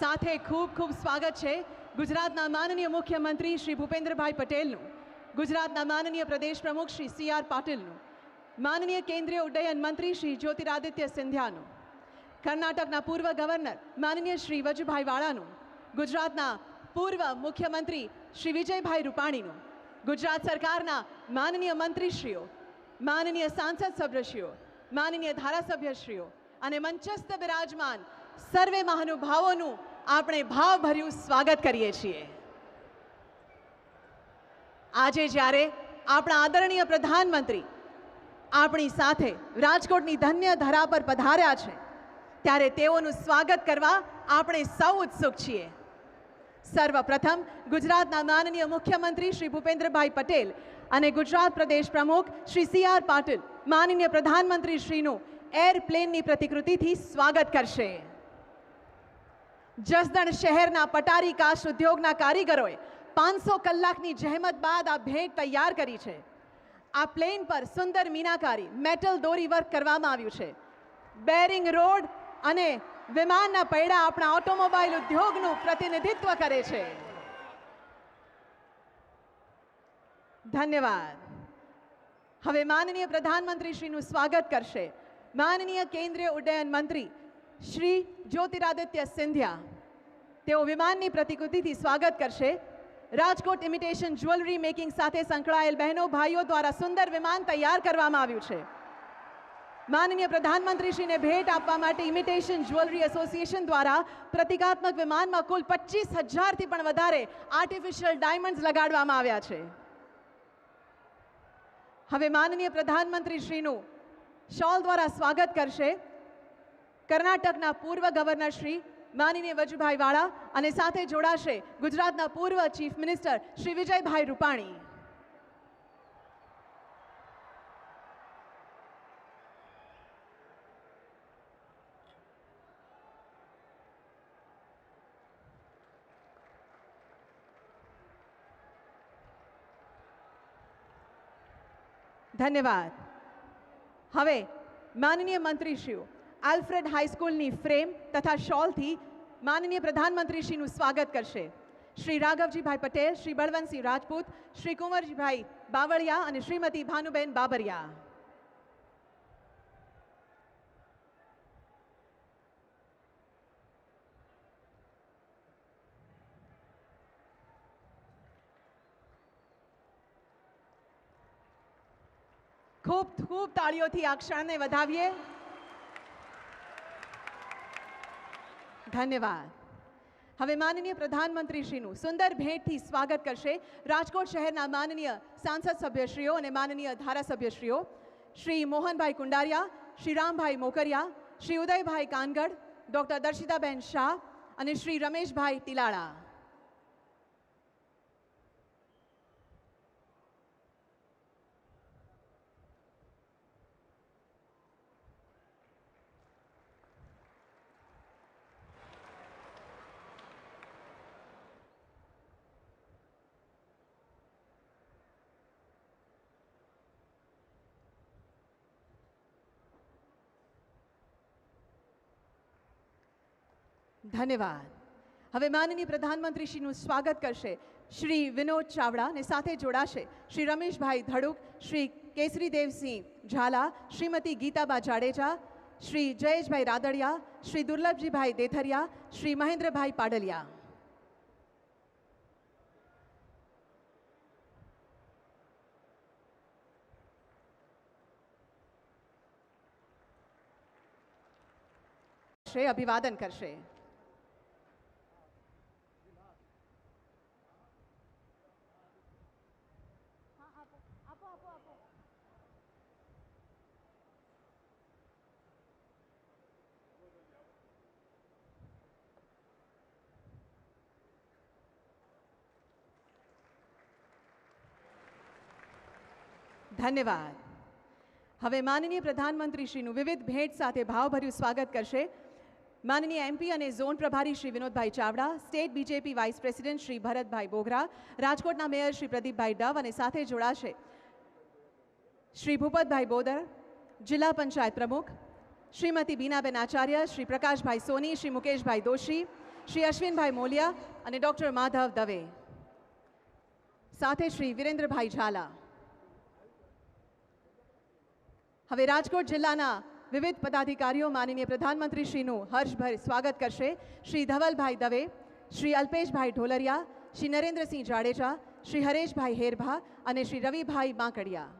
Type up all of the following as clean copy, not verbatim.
સાથે ખૂબ ખૂબ સ્વાગત છે ગુજરાતના માનનીય મુખ્યમંત્રી શ્રી ભૂપેન્દ્રભાઈ પટેલનું, ગુજરાતના માનનીય પ્રદેશ પ્રમુખ શ્રી સી.આર. પાટીલનું, માનનીય કેન્દ્રીય ઉડ્ડયન મંત્રી શ્રી જ્યોતિરાદિત્ય સિંધિયાનું, કર્ણાટકના પૂર્વ ગવર્નર માનનીય શ્રી વજુભાઈ વાળાનું, ગુજરાતના પૂર્વ મુખ્યમંત્રી શ્રી વિજયભાઈ રૂપાણીનું, ગુજરાત સરકારના માનનીય મંત્રીશ્રીઓ, માનનીય સાંસદ સભ્યશ્રીઓ, માનનીય ધારાસભ્યશ્રીઓ અને મંચસ્થ બિરાજમાન સર્વે મહાનુભાવોનું આપણે ભાવભર્યું સ્વાગત કરીએ છીએ. આજે જ્યારે આપણા આદરણીય પ્રધાનમંત્રી આપણી સાથે રાજકોટની ધન્ય ધરા પર પધાર્યા છે, ત્યારે તેઓનું સ્વાગત કરવા આપણે સૌ ઉત્સુક છીએ. સર્વપ્રથમ ગુજરાતના માનનીય મુખ્યમંત્રી શ્રી ભૂપેન્દ્રભાઈ પટેલ અને ગુજરાત પ્રદેશ પ્રમુખ શ્રી સી.આર. પાટીલ માનનીય પ્રધાનમંત્રી શ્રીનું એરપ્લેનની પ્રતિકૃતિથી સ્વાગત કરશે. જસદણ શહેરના પટારી કાચ ઉદ્યોગના કારીગરોએ 500 કલાકની જહેમત બાદ આ ભેટ તૈયાર કરી છે. આ પ્લેન પર સુંદર મીનાકારી મેટલ દોરી વર્ક કરવામાં આવ્યું છે. બેરિંગ રોડ અને વિમાનના પૈડા આપણા ઓટોમોબાઈલ ઉદ્યોગનું પ્રતિનિધિત્વ કરે છે. ધન્યવાદ. હવે માનનીય પ્રધાનમંત્રી શ્રીનું સ્વાગત કરશે માનનીય કેન્દ્રીય ઉડ્ડયન મંત્રી શ્રી જ્યોતિરાદિત્ય સિંધિયા. તેઓ વિમાનની પ્રતિકૃતિથી સ્વાગત કરશે. રાજકોટ ઇમિટેશન જ્વેલરી મેકિંગ સાથે સંકળાયેલ બહેનો ભાઈઓ દ્વારા સુંદર વિમાન તૈયાર કરવામાં આવ્યું છે. માનનીય પ્રધાનમંત્રીશ્રીને ભેટ આપવા માટે ઇમિટેશન જ્વેલરી એસોસિએશન દ્વારા પ્રતિકાત્મક વિમાનમાં કુલ 25,000થી પણ વધારે આર્ટિફિશિયલ ડાયમંડ્સ લગાડવામાં આવ્યા છે. હવે માનનીય પ્રધાનમંત્રીશ્રીનું શોલ દ્વારા સ્વાગત કરશે કર્ણાટકના પૂર્વ ગવર્નર શ્રી માનનીય વજુભાઈ વાળા અને સાથે જોડાશે ગુજરાતના પૂર્વ ચીફ મિનિસ્ટર શ્રી વિજયભાઈ રૂપાણી. ધન્યવાદ. હવે માનનીય મંત્રીશ્રીઓ આલ્ફ્રેડ હાઈસ્કૂલની ફ્રેમ તથા શોલથી માનનીય પ્રધાનમંત્રીશ્રીનું સ્વાગત કરશે. શ્રી રાઘવજીભાઈ પટેલ, શ્રી બળવંતસિંહ રાજપૂત, શ્રી કુંવરજીભાઈ બાવળિયા અને શ્રીમતી ભાનુબેન બાબરિયા. ખૂબ ખૂબ તાળીઓથી આ ક્ષણને વધાવીએ. ધન્યવાદ. હવે માનનીય પ્રધાનમંત્રીશ્રીનું સુંદર ભેટથી સ્વાગત કરશે રાજકોટ શહેરના માનનીય સાંસદ સભ્યશ્રીઓ અને માનનીય ધારાસભ્યશ્રીઓ શ્રી મોહનભાઈ કુંડારિયા, શ્રી રામભાઈ મોકરિયા, શ્રી ઉદયભાઈ કાનગડ, ડૉક્ટર દર્શિતાબેન શાહ અને શ્રી રમેશભાઈ તિલાળા. ધન્યવાદ. હવે માનનીય પ્રધાનમંત્રીશ્રીનું સ્વાગત કરશે શ્રી વિનોદ ચાવડા અને સાથે જોડાશે શ્રી રમેશભાઈ ધડુક, શ્રી કેસરીદેવસિંહ ઝાલા, શ્રીમતી ગીતાબા જાડેજા, શ્રી જયેશભાઈ રાદડિયા, શ્રી દુર્લભજીભાઈ દેથરિયા, શ્રી મહેન્દ્રભાઈ પાડલિયા. અભિવાદન કરશે. ધન્યવાદ. હવે માનનીય પ્રધાનમંત્રીશ્રીનું વિવિધ ભેટ સાથે ભાવભર્યું સ્વાગત કરશે માનનીય એમપી અને ઝોન પ્રભારી Shri Vinodbhai Chavda, state BJP vice president Shri Bharatbhai Bogra, રાજકોટના મેયર શ્રી પ્રદીપભાઈ ડવ અને સાથે જોડાશે શ્રી ભૂપતભાઈ બોદર, જિલ્લા પંચાયત પ્રમુખ શ્રીમતી બીનાબેન આચાર્ય, શ્રી પ્રકાશભાઈ સોની, શ્રી મુકેશભાઈ દોશી, શ્રી અશ્વિનભાઈ મોલિયા અને ડૉક્ટર માધવ દવે, સાથે શ્રી વિરેન્દ્રભાઈ ઝાલા. હવે રાજકોટ જિલ્લાના વિવિધ પદાધિકારીઓ માનનીય પ્રધાનમંત્રીશ્રીનું હર્ષભર સ્વાગત કરશે. શ્રી ધવલભાઈ દવે, શ્રી અલ્પેશભાઈ ઢોલરિયા, શ્રી નરેન્દ્રસિંહ જાડેજા, શ્રી હરેશભાઈ હેરભા અને શ્રી રવિભાઈ બાંકડિયા.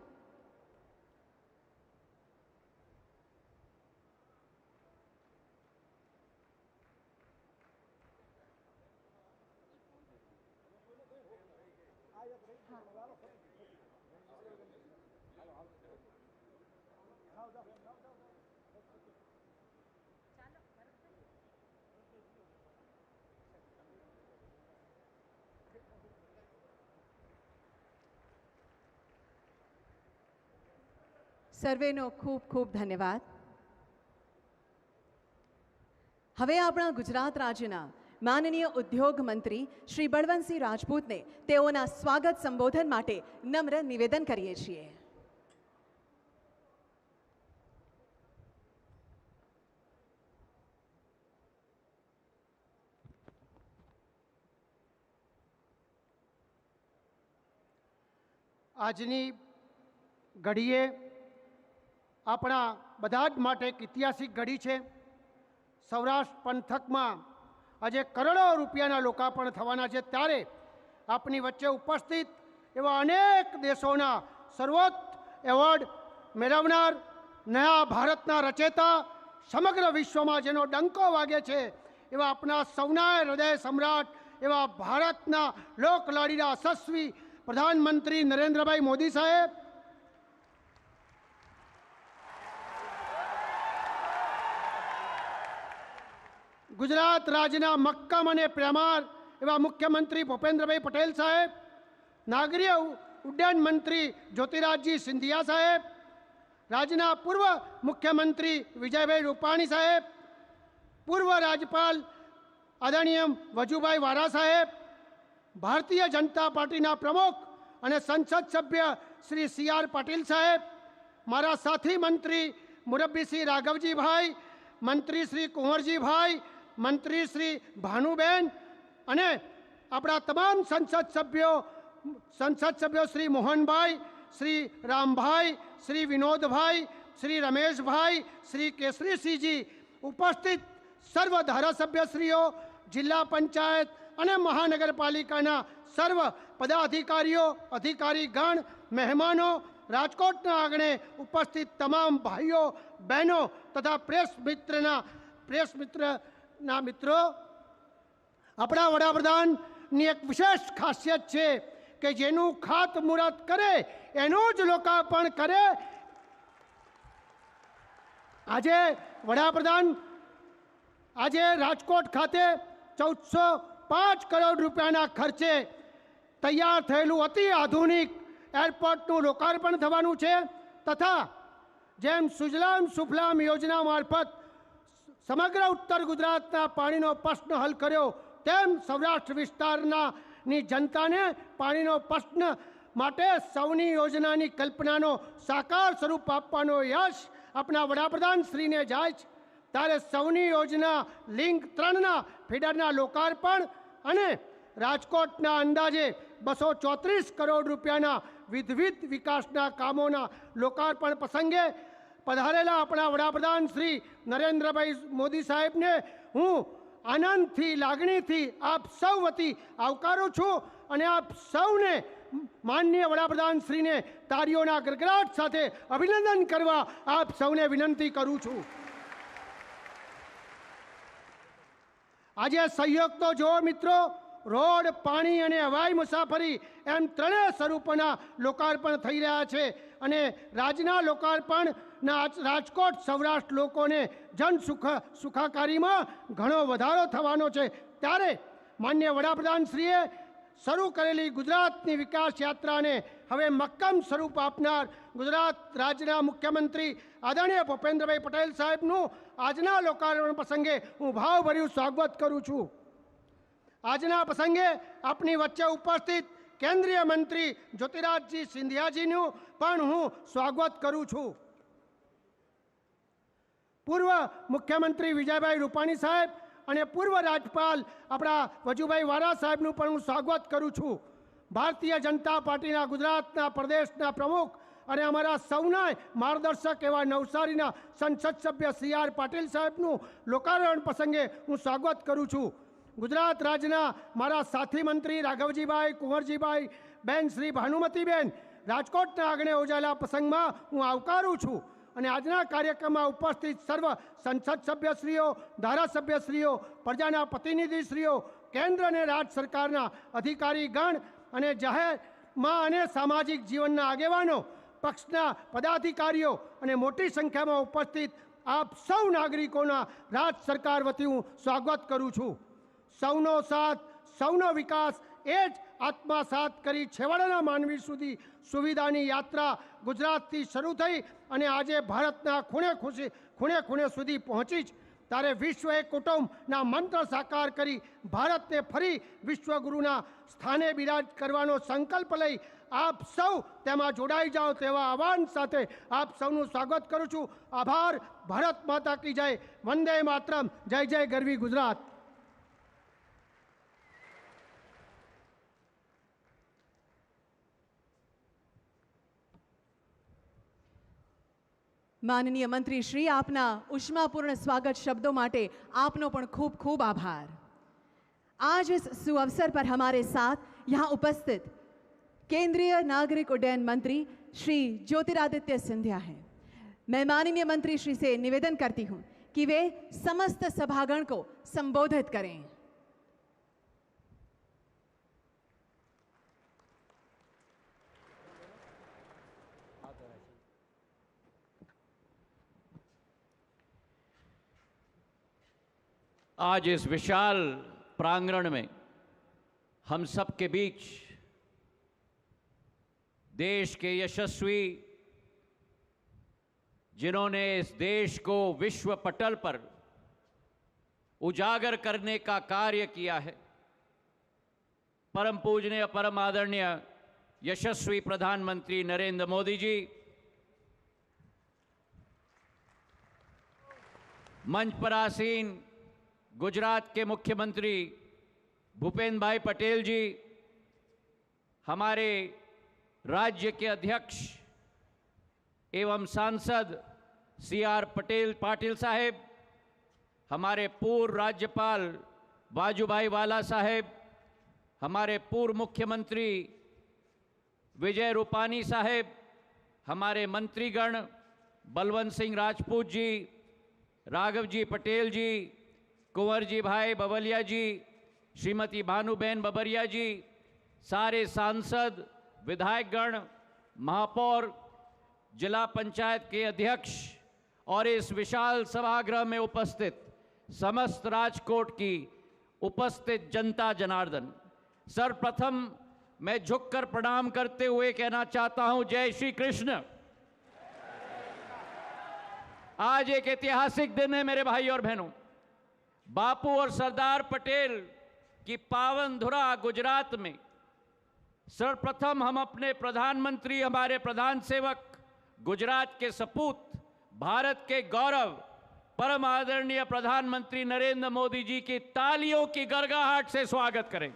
સર્વેનો ખૂબ ખૂબ ધન્યવાદ. હવે આપણા ગુજરાત રાજ્યના માનનીય ઉદ્યોગ મંત્રી શ્રી બળવંતસિંહ રાજપૂતને તેઓના સ્વાગત સંબોધન માટે નમ્ર નિવેદન કરીએ છીએ. આજની ઘડીએ આપણા બધા જ માટે એક ઐતિહાસિક ઘડી છે. સૌરાષ્ટ્ર પંથકમાં આજે કરોડો રૂપિયાના લોકાર્પણ થવાના છે, ત્યારે આપની વચ્ચે ઉપસ્થિત એવા અનેક દેશોના સર્વોચ્ચ એવોર્ડ મેળવનાર, નયા ભારતના રચેતા, સમગ્ર વિશ્વમાં જેનો ડંકો વાગે છે એવા આપણા સૌના હૃદય સમ્રાટ એવા ભારતના લોકલાડીના યશસ્વી પ્રધાનમંત્રી નરેન્દ્રભાઈ મોદી સાહેબ, ગુજરાત રાજ્યના મક્કમ અને પ્રેમાળ એવા મુખ્યમંત્રી ભૂપેન્દ્રભાઈ પટેલ સાહેબ, નાગરિક ઉડ્ડયન મંત્રી જ્યોતિરાદજી સિંધિયા સાહેબ, રાજ્યના પૂર્વ મુખ્યમંત્રી વિજયભાઈ રૂપાણી સાહેબ, પૂર્વ રાજ્યપાલ આદરણીય વજુભાઈ વાળા સાહેબ, ભારતીય જનતા પાર્ટીના પ્રમુખ અને સંસદ સભ્ય શ્રી CR પાટીલ સાહેબ, મારા સાથી મંત્રી મુરબ્બીસિંહ રાઘવજીભાઈ, મંત્રી શ્રી કુંવરજીભાઈ, મંત્રી શ્રી ભાનુબેન અને આપણા તમામ સંસદ સભ્યો શ્રી મોહનભાઈ, શ્રી રામભાઈ, શ્રી વિનોદભાઈ, શ્રી રમેશભાઈ, શ્રી કેસરીસિંહજી, ઉપસ્થિત સર્વ ધારાસભ્યશ્રીઓ, જિલ્લા પંચાયત અને મહાનગરપાલિકાના સર્વ પદાધિકારીઓ, અધિકારીગણ, મહેમાનો, રાજકોટના આંગણે ઉપસ્થિત તમામ ભાઈઓ બહેનો તથા પ્રેસ મિત્રના મિત્રો, આપણા વડાપ્રધાનની એક વિશેષ ખાસિયત છે કે જેનું ખાતમુહૂર્ત કરે એનું જ લોકાર્પણ કરે. આજે વડાપ્રધાન આજે રાજકોટ ખાતે 1405 કરોડ રૂપિયાના ખર્ચે તૈયાર થયેલું અતિ આધુનિક એરપોર્ટનું લોકાર્પણ થવાનું છે, તથા જેમ સુજલામ સુફલામ યોજના મારફત સમગ્ર ઉત્તર ગુજરાતના પાણીનો પ્રશ્ન હલ કર્યો, તેમ સૌરાષ્ટ્ર વિસ્તારની જનતાને પાણીનો પ્રશ્ન માટે સૌની યોજનાની કલ્પનાનો સાકાર સ્વરૂપ આપવાનો યશ આપણા વડાપ્રધાન શ્રીને જાય છે. ત્યારે સૌની યોજના લિંક 3ના ફીડરના લોકાર્પણ અને રાજકોટના અંદાજે 234 કરોડ રૂપિયાના વિવિધ વિકાસના કામોના લોકાર્પણ પ્રસંગે પધારેલા આપણા વડાપ્રધાન શ્રી નરેન્દ્રભાઈ મોદી સાહેબને હું આનંદથી, લાગણીથી આપ સૌ વતી આવકારું છું અને આપ સૌને માનનીય વડાપ્રધાન શ્રીને તાળીઓના ગડગડાટ સાથે અભિનંદન કરવા આપ સૌને વિનંતી કરું છું. આજે સહયોગ તો જુઓ મિત્રો, રોડ, પાણી અને હવાઈ મુસાફરી એમ ત્રણેય સ્વરૂપોના લોકાર્પણ થઈ રહ્યા છે અને રાજ્યના લોકાર્પણના રાજકોટ સૌરાષ્ટ્ર લોકોને જન સુખાકારીમાં ઘણો વધારો થવાનો છે. ત્યારે માનનીય વડાપ્રધાનશ્રીએ શરૂ કરેલી ગુજરાતની વિકાસ યાત્રાને હવે મક્કમ સ્વરૂપ આપનાર ગુજરાત રાજ્યના મુખ્યમંત્રી આદરણીય ભૂપેન્દ્રભાઈ પટેલ સાહેબનું આજના લોકાર્પણ પ્રસંગે હું ભાવભર્યું સ્વાગત કરું છું. આજના પ્રસંગે આપની વચ્ચે ઉપસ્થિત કેન્દ્રીય મંત્રી જ્યોતિરાદજી સિંધિયાજીનું પણ હું સ્વાગત કરું છું. પૂર્વ મુખ્યમંત્રી વિજયભાઈ રૂપાણી સાહેબ અને પૂર્વ રાજ્યપાલ આપણા વજુભાઈ વારા સાહેબનું પણ હું સ્વાગત કરું છું. ભારતીય જનતા પાર્ટીના ગુજરાતના પ્રદેશના પ્રમુખ અને અમારા સૌના માર્ગદર્શક એવા નવસારીના સંસદ સભ્ય CR પાટીલ સાહેબનું લોકાર્પણ પ્રસંગે હું સ્વાગત કરું છું. ગુજરાત રાજ્યના મારા સાથી મંત્રી રાઘવજીભાઈ, કુંવરજીભાઈ, બેન શ્રી ભાનુમતીબેન રાજકોટના આંગણે યોજાયેલા પ્રસંગમાં હું આવકારું છું. અને આજના કાર્યક્રમમાં ઉપસ્થિત સર્વ સંસદ સભ્યશ્રીઓ, ધારાસભ્યશ્રીઓ, પ્રજાના પ્રતિનિધિશ્રીઓ, કેન્દ્ર અને રાજ્ય સરકારના અધિકારીગણ અને જાહેરમાં અને સામાજિક જીવનના આગેવાનો, પક્ષના પદાધિકારીઓ અને મોટી સંખ્યામાં ઉપસ્થિત આપ સૌ નાગરિકોના રાજ્ય સરકાર વતી હું સ્વાગત કરું છું. સૌનો સાથ, સૌનો વિકાસ એ જ આત્મસાત કરી છેવાડાના માનવી સુધી સુવિધાની યાત્રા ગુજરાતથી શરૂ થઈ અને આજે ભારતના ખૂણે ખૂણે સુધી પહોંચી છે. ત્યારે વિશ્વ એક કુટુંબના મંત્ર સાકાર કરી ભારતને ફરી વિશ્વગુરુના સ્થાને બિરાજ કરવાનો સંકલ્પ લઈ આપ સૌ તેમાં જોડાઈ જાઓ તેવા આહ્વાન સાથે આપ સૌનું સ્વાગત કરું છું. આભાર. ભારત માતા કી જય. વંદે માતરમ. જય જય ગરવી ગુજરાત. माननीय मंत्री श्री, आपना उष्मापूर्ण स्वागत शब्दों माटे आपनो पण खूब खूब आभार. आज इस सुअवसर पर हमारे साथ यहाँ उपस्थित केंद्रीय नागरिक उड्डयन मंत्री श्री ज्योतिरादित्य सिंधिया हैं. मैं माननीय मंत्री श्री से निवेदन करती हूँ कि वे समस्त सभागण को संबोधित करें. आज इस विशाल प्रांगण में हम सब के बीच देश के यशस्वी, जिन्होंने इस देश को विश्व पटल पर उजागर करने का कार्य किया है, परम पूजनीय, परम आदरणीय यशस्वी प्रधानमंत्री नरेंद्र मोदी जी, मंच पर आसीन गुजरात के मुख्यमंत्री भूपेन्द्र भाई पटेल जी, हमारे राज्य के अध्यक्ष एवं सांसद CR पाटिल साहेब, हमारे पूर्व राज्यपाल वाजुभाई वाला साहेब, हमारे पूर्व मुख्यमंत्री विजय रूपानी साहेब, हमारे मंत्रीगण बलवंत सिंह राजपूत जी, राघव जी पटेल जी, कुंवर जी भाई बबलिया जी, श्रीमती भानुबेन बबरिया जी, सारे सांसद, विधायकगण, महापौर, जिला पंचायत के अध्यक्ष और इस विशाल सभागृह में उपस्थित समस्त राजकोट की उपस्थित जनता जनार्दन, सर्वप्रथम मैं झुककर प्रणाम करते हुए कहना चाहता हूं, जय श्री कृष्ण। आज एक ऐतिहासिक दिन है मेरे भाई और बहनों। बापू और सरदार पटेल की पावन धुरा गुजरात में सर्वप्रथम हम अपने प्रधानमंत्री, हमारे प्रधान सेवक, गुजरात के सपूत, भारत के गौरव, परम आदरणीय प्रधानमंत्री नरेंद्र मोदी जी की तालियों की गड़गड़ाहट से स्वागत करें।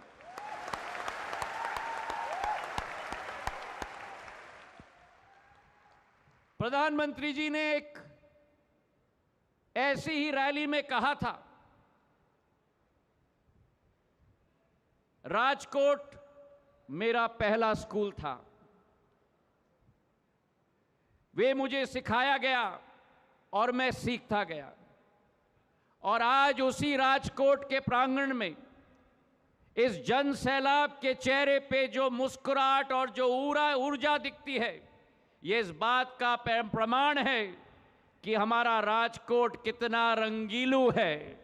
प्रधानमंत्री जी ने एक ऐसी ही रैली में कहा था, राजकोट मेरा पहला स्कूल था। वे मुझे सिखाया गया और मैं सीखता गया। और आज उसी राजकोट के प्रांगण में इस जन सैलाब के चेहरे पे जो मुस्कुराहट और जो ऊर्जा दिखती है, ये इस बात का प्रमाण है कि हमारा राजकोट कितना रंगीलू है।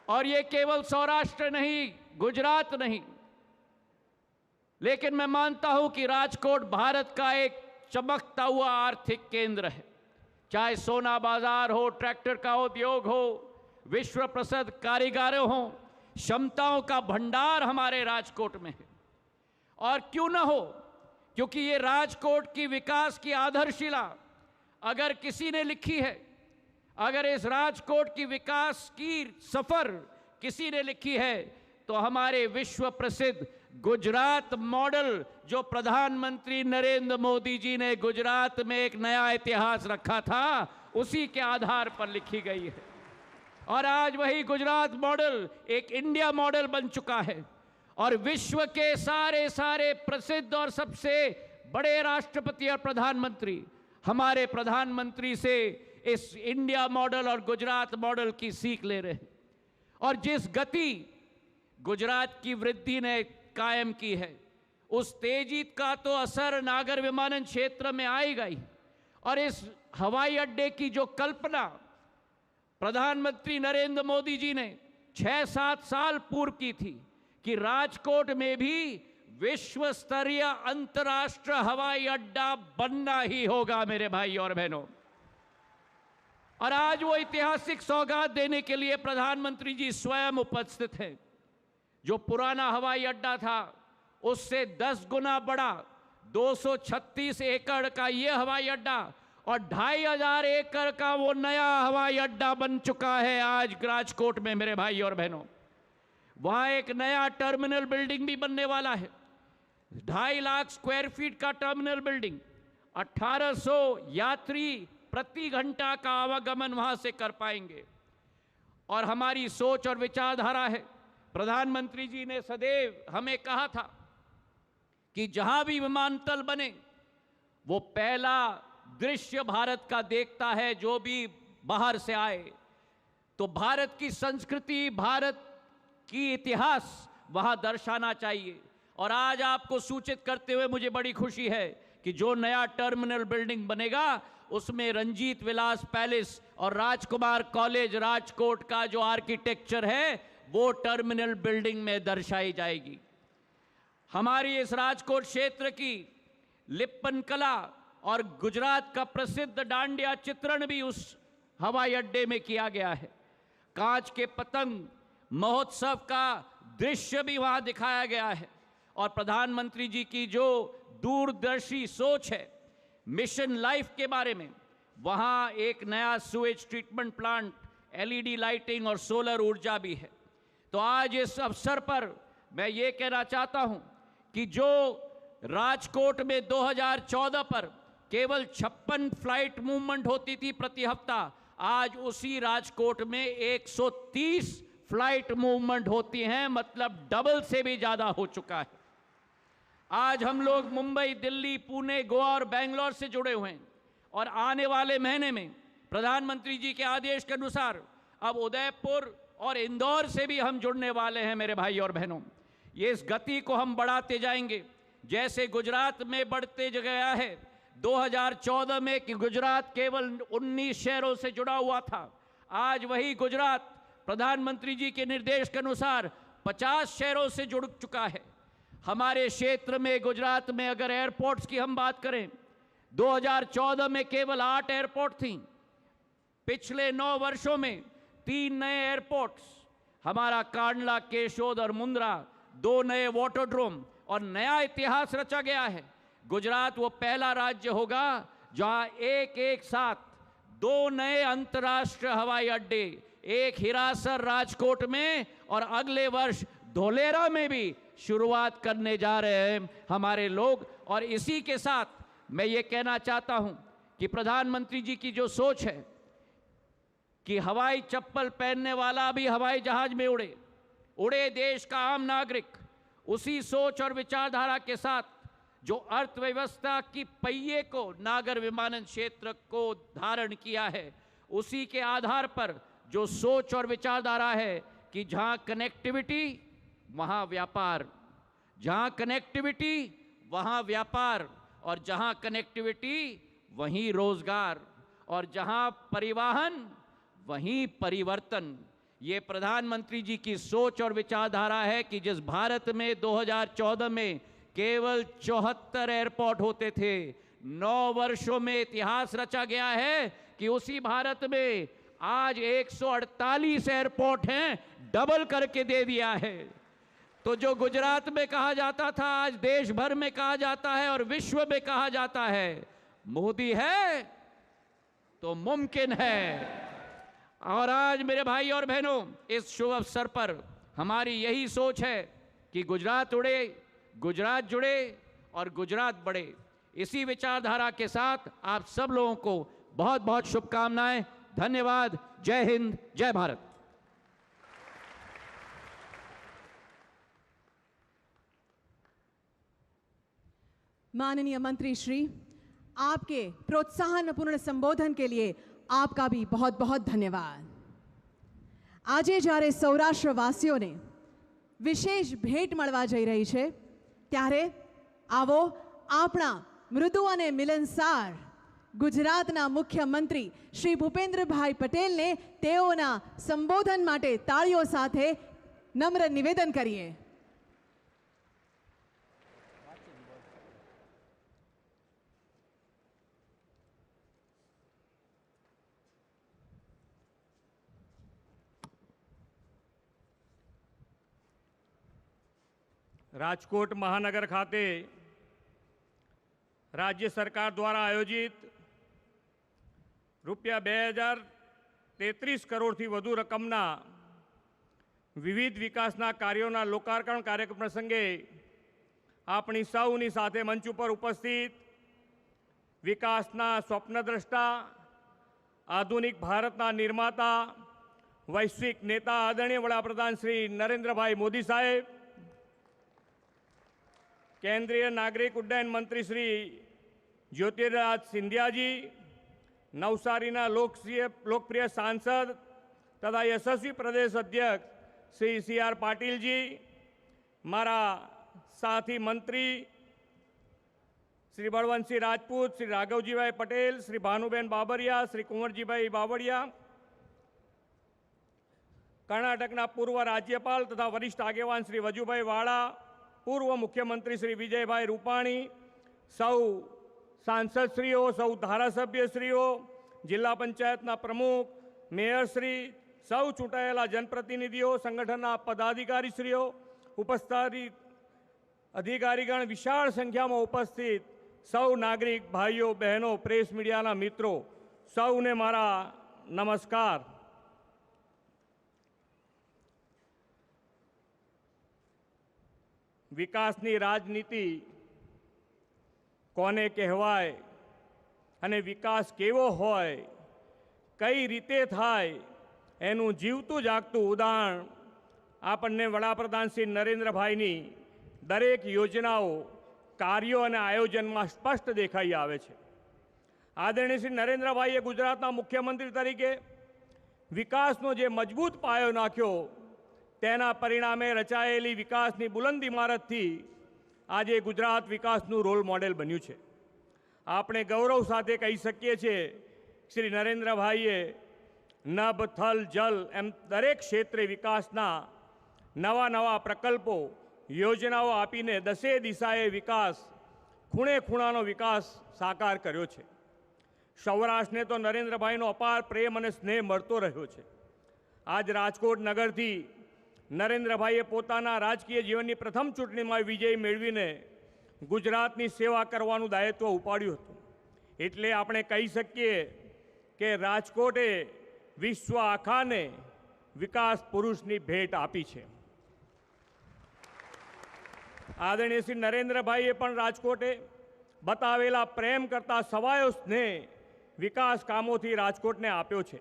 और ये केवल सौराष्ट्र नहीं, गुजरात नहीं, लेकिन मैं मानता हूं कि राजकोट भारत का एक चमकता हुआ आर्थिक केंद्र है। चाहे सोना बाजार हो, ट्रैक्टर का उद्योग हो, विश्व प्रसिद्ध कारीगरों हो, क्षमताओं का भंडार हमारे राजकोट में है। और क्यों ना हो, क्योंकि ये राजकोट की विकास की आधारशिला अगर किसी ने लिखी है, अगर इस राजकोट की विकास की सफर किसी ने लिखी है तो हमारे विश्व प्रसिद्ध गुजरात मॉडल, जो प्रधानमंत्री नरेंद्र मोदी जी ने गुजरात में एक नया इतिहास रखा था, उसी के आधार पर लिखी गई है। और आज वही गुजरात मॉडल एक इंडिया मॉडल बन चुका है और विश्व के सारे प्रसिद्ध और सबसे बड़े राष्ट्रपति और प्रधानमंत्री हमारे प्रधानमंत्री से इस इंडिया मॉडल और गुजरात मॉडल की सीख ले रहे हैं। और जिस गति गुजरात की वृद्धि ने कायम की है, उस तेजी का तो असर नागर विमानन क्षेत्र में आएगा ही। और इस हवाई अड्डे की जो कल्पना प्रधानमंत्री नरेंद्र मोदी जी ने 6-7 साल पूर्व की थी कि राजकोट में भी विश्व स्तरीय अंतर्राष्ट्रीय हवाई अड्डा बनना ही होगा मेरे भाई और बहनों। और आज वो ऐतिहासिक सौगात देने के लिए प्रधानमंत्री जी स्वयं उपस्थित हैं। जो पुराना हवाई अड्डा था उससे 10 गुना बड़ा 236 एकड़ का ये हवाई अड्डा और 2500 एकड़ का वो नया हवाई अड्डा बन चुका है आज राजकोट में मेरे भाई और बहनों। वहां एक नया टर्मिनल बिल्डिंग भी बनने वाला है, 2.5 लाख स्क्वायर फीट का टर्मिनल बिल्डिंग। 1800 यात्री प्रति घंटा का आवागमन वहां से कर पाएंगे। और हमारी सोच और विचारधारा है, प्रधानमंत्री जी ने सदैव हमें कहा था कि जहां भी विमानतल बने वो पहला दृश्य भारत का देखता है, जो भी बाहर से आए तो भारत की संस्कृति, भारत की इतिहास वहां दर्शाना चाहिए। और आज आपको सूचित करते हुए मुझे बड़ी खुशी है कि जो नया टर्मिनल बिल्डिंग बनेगा उसमें रंजीत विलास पैलेस और राजकुमार कॉलेज राजकोट का जो आर्किटेक्चर है वो टर्मिनल बिल्डिंग में दर्शाई जाएगी। हमारी इस राजकोट क्षेत्र की लिप्पन कला और गुजरात का प्रसिद्ध डांडिया चित्रण भी उस हवाई अड्डे में किया गया है। कांच के पतंग महोत्सव का दृश्य भी वहां दिखाया गया है। और प्रधानमंत्री जी की जो दूरदर्शी सोच है मिशन लाइफ के बारे में, वहां एक नया Suez treatment plant, LED lighting और सोलर ऊर्जा भी है। तो आज इस अवसर पर मैं ये कहना चाहता हूं कि जो राजकोट में 2014 पर केवल 56 फ्लाइट मूवमेंट होती थी प्रति हफ्ता, आज उसी राजकोट में 130 फ्लाइट मूवमेंट होती हैं, मतलब डबल से भी ज्यादा हो चुका है। आज हम लोग मुंबई, दिल्ली, पुणे, गोवा और बेंगलोर से जुड़े हुए हैं और आने वाले महीने में प्रधानमंत्री जी के आदेश के अनुसार अब उदयपुर और इंदौर से भी हम जुड़ने वाले हैं मेरे भाई और बहनों। ये इस गति को हम बढ़ाते जाएंगे, जैसे गुजरात में बढ़ते गया है। 2014 में कि गुजरात केवल 19 शहरों से जुड़ा हुआ था, आज वही गुजरात प्रधानमंत्री जी के निर्देश के अनुसार 50 शहरों से जुड़ चुका है। हमारे क्षेत्र में गुजरात में अगर एयरपोर्ट्स की हम बात करें, 2014 में केवल 8 एयरपोर्ट थी। पिछले 9 वर्षों में 3 नए एयरपोर्ट्स, हमारा कांडला, केशोद और मुंद्रा, 2 नए वाटरड्रोम और नया इतिहास रचा गया है। गुजरात वो पहला राज्य होगा जहां एक साथ 2 नए अंतर्राष्ट्रीय हवाई अड्डे, एक हिरासर राजकोट में और अगले वर्ष धोलेरा में भी शुरुआत करने जा रहे हैं हमारे लोग। और इसी के साथ मैं ये कहना चाहता हूं कि प्रधानमंत्री जी की जो सोच है कि हवाई चप्पल पहनने वाला भी हवाई जहाज में उड़े देश का आम नागरिक, उसी सोच और विचारधारा के साथ जो अर्थव्यवस्था की पहिए को नागर विमानन क्षेत्र को धारण किया है, उसी के आधार पर जो सोच और विचारधारा है कि जहां कनेक्टिविटी वहां व्यापार, जहां कनेक्टिविटी वहां व्यापार, और जहां कनेक्टिविटी वहीं रोजगार, और जहां परिवहन वहीं परिवर्तन। ये प्रधानमंत्री जी की सोच और विचारधारा है कि जिस भारत में 2014 में केवल 74 एयरपोर्ट होते थे, 9 वर्षों में इतिहास रचा गया है कि उसी भारत में आज 148 एयरपोर्ट हैं, डबल करके दे दिया है। तो जो गुजरात में कहा जाता था आज देश भर में कहा जाता है और विश्व में कहा जाता है, मोदी है तो मुमकिन है। और आज मेरे भाई और बहनों, इस शुभ अवसर पर हमारी यही सोच है कि गुजरात उड़े, गुजरात जुड़े और गुजरात बढ़े। इसी विचारधारा के साथ आप सब लोगों को बहुत बहुत शुभकामनाएं। धन्यवाद। जय हिंद, जय भारत। माननीय मंत्री श्री, आपके प्रोत्साहनपूर्ण संबोधन के लिए आपका भी बहुत बहुत धन्यवाद। આજે જ્યારે સૌરાષ્ટ્રવાસીઓને વિશેષ ભેટ મળવા જઈ રહી છે, ત્યારે આવો આપણા મૃદુ અને મિલનસાર ગુજરાતના મુખ્યમંત્રી શ્રી ભૂપેન્દ્રભાઈ પટેલને તેઓના સંબોધન માટે તાળીઓ સાથે નમ્ર નિવેદન કરીએ। રાજકોટ મહાનગર ખાતે રાજ્ય સરકાર દ્વારા આયોજિત રૂપિયા 2033 કરોડથી વધુ રકમના વિવિધ વિકાસના કાર્યોના લોકાર્પણ કાર્યક્રમ પ્રસંગે આપણી સૌની સાથે મંચ ઉપર ઉપસ્થિત વિકાસના સ્વપ્નદ્રષ્ટા, આધુનિક ભારતના નિર્માતા, વૈશ્વિક નેતા આદરણીય વડાપ્રધાન શ્રી નરેન્દ્રભાઈ મોદી સાહેબ, केंद्रीय नागरिक उड्डयन मंत्री श्री ज्योतिराज सिंधिया जी, नवसारीना लोकप्रिय सांसद तथा यशस्वी प्रदेश अध्यक्ष श्री CR पाटिल जी, मारा साथी मंत्री श्री बळवंतसिंह राजपूत, श्री राघवजी भाई पटेल, श्री भानुबेन बाबरिया, श्री कुंवरजी भाई बावड़िया, कर्नाटकना पूर्व राज्यपाल तथा वरिष्ठ आगेवान श्री वजुभाई वाड़ा, पूर्व मुख्यमंत्री श्री विजयभाई रूपाणी, सौ सांसदश्रीओ, सौ धारासभ्यश्रीओ, जिला पंचायतना प्रमुख, मेयरश्री, सौ चूंटायेला जनप्रतिनिधिओ, संगठनना पदाधिकारीश्रीओ, उपस्थित अधिकारीगण, विशाल संख्या में उपस्थित सौ नागरिक भाईओ बहनों, प्रेस मीडियाना मित्रों, सौने मारा नमस्कार। विकासनी राजनीति कोने कहवाय अने विकास केवो होय, कई रीते थाय, एनु जीवतुं जागतुं उदाहरण आपणे वडाप्रधान श्री नरेन्द्रभाईनी दरेक योजनाओं, कार्यों अने आयोजनमां स्पष्ट देखाई आवे छे। आदरणीय श्री नरेन्द्रभाईए गुजरातना मुख्यमंत्री तरीके विकासनो जे मजबूत पायो नाख्यो, तेना परिणामे रचायेली विकासनी बुलंद इमारतथी आजे गुजरात विकासનું रोल मॉडेल बन्યું છે। આપણે ગૌરવ સાથે કહી શકીએ છીએ શ્રી નરેન્દ્રભાઈએ નભ, થલ, જલ એમ દરેક ક્ષેત્રે વિકાસના નવા નવા પ્રકલ્પો, યોજનાઓ આપીને દસે દિશાએ વિકાસ, ખૂણે ખૂણાનો વિકાસ સાકાર કર્યો છે। સૌરાષ્ટ્રને તો નરેન્દ્રભાઈનો અપાર પ્રેમ અને સ્નેહ મળતો રહ્યો છે। આજ રાજકોટ નગરથી નરેન્દ્રભાઈએ પોતાના રાજકીય જીવનની પ્રથમ ચૂંટણીમાં વિજય મેળવીને ગુજરાતની સેવા કરવાનું દાયિત્વ ઉપાડ્યું હતું। એટલે આપણે કહી શકીએ કે રાજકોટે વિશ્વ આખાને વિકાસ પુરુષની ભેટ આપી છે। આદરણીય શ્રી નરેન્દ્રભાઈએ પણ રાજકોટે બતાવેલા પ્રેમ કરતા સવાયો સ્નેહ વિકાસ કામોથી રાજકોટને આપ્યો છે।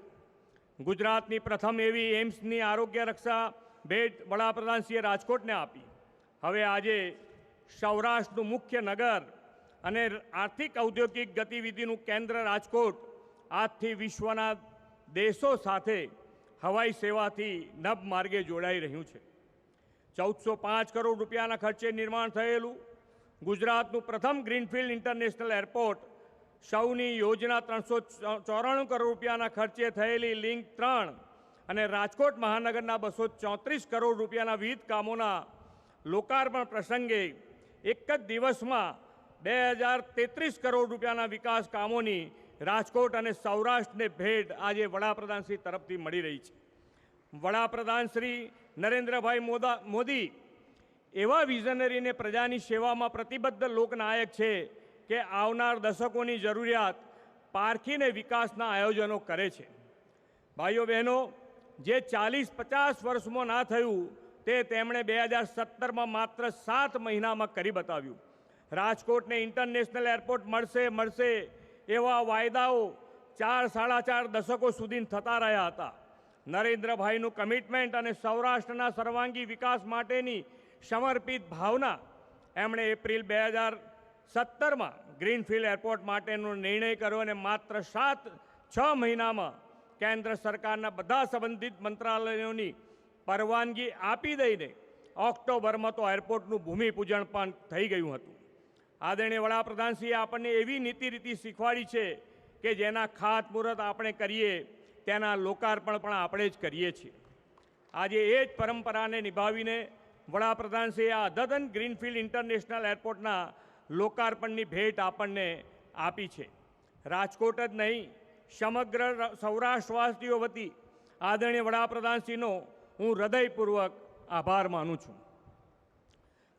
ગુજરાતની પ્રથમ એવી એમ્સની આરોગ્ય રક્ષા भेट वडाप्रधानश्रीए राजकोटने आपी। हवे आजे सौराष्ट्रनुं मुख्य नगर अने आर्थिक औद्योगिक गतिविधिनुं केंद्र राजकोट आजथी विश्वना देशों साथे हवाई सेवाथी नभ मार्गे जोड़ाई रह्युं छे। 1405 करोड़ रूपियाना खर्चे निर्माण थयेलुं गुजरातनुं प्रथम ग्रीनफील्ड इंटरनेशनल एरपोर्ट, सौनी योजना 394 करोड़ रूपियाना खर्चे थयेली लिंक 3 અને રાજકોટ મહાનગરના 234 કરોડ રૂપિયાના વિવિધ કામોના લોકાર્પણ પ્રસંગે એક જ દિવસમાં 2033 કરોડ રૂપિયાના વિકાસ કામોની રાજકોટ અને સૌરાષ્ટ્રને ભેટ આજે વડાપ્રધાનશ્રી તરફથી મળી રહી છે। વડાપ્રધાનશ્રી નરેન્દ્રભાઈ મોદી એવા વિઝનરીને પ્રજાની સેવામાં પ્રતિબદ્ધ લોકનાયક છે કે આવનાર દશકોની જરૂરિયાત પારખીને વિકાસના આયોજનો કરે છે। ભાઈઓ બહેનો, જે 40-50 વર્ષમાં ના થયું તે તેમણે 2017માં માત્ર 7 મહિનામાં કરી બતાવ્યું. રાજકોટને ઇન્ટરનેશનલ એરપોર્ટ મળશે એવા વાયદાઓ 4-4.5 દશકો સુધી થતા રહ્યા હતા. નરેન્દ્રભાઈનું કમિટમેન્ટ અને સૌરાષ્ટ્રના સર્વાંગી વિકાસ માટેની સમર્પિત ભાવના એમણે એપ્રિલ 2017માં ગ્રીનફિલ્ડ એરપોર્ટ માટેનો નિર્ણય કર્યો અને માત્ર 6 મહિનામાં કેન્દ્ર સરકારના બધા સંબંધિત મંત્રાલયોની પરવાનગી આપી દઈને ઓક્ટોબરમાં તો એરપોર્ટનું ભૂમિપૂજન પણ થઈ ગયું હતું. આદરણીય વડાપ્રધાનશ્રીએ આપણને એવી નીતિ રીતિ શીખવાડી છે કે જેના ખાતમુહૂર્ત આપણે કરીએ તેના લોકાર્પણ પણ આપણે જ કરીએ છીએ. આજે એ જ પરંપરાને નિભાવીને વડાપ્રધાનશ્રીએ આ અદ્યતન ગ્રીનફિલ્ડ ઇન્ટરનેશનલ એરપોર્ટના લોકાર્પણની ભેટ આપણને આપી છે. રાજકોટ જ નહીં, સમગ્ર સૌરાષ્ટ્રવાસીઓ વતી આદરણીય વડાપ્રધાનશ્રીનો હું હૃદયપૂર્વક આભાર માનું છું.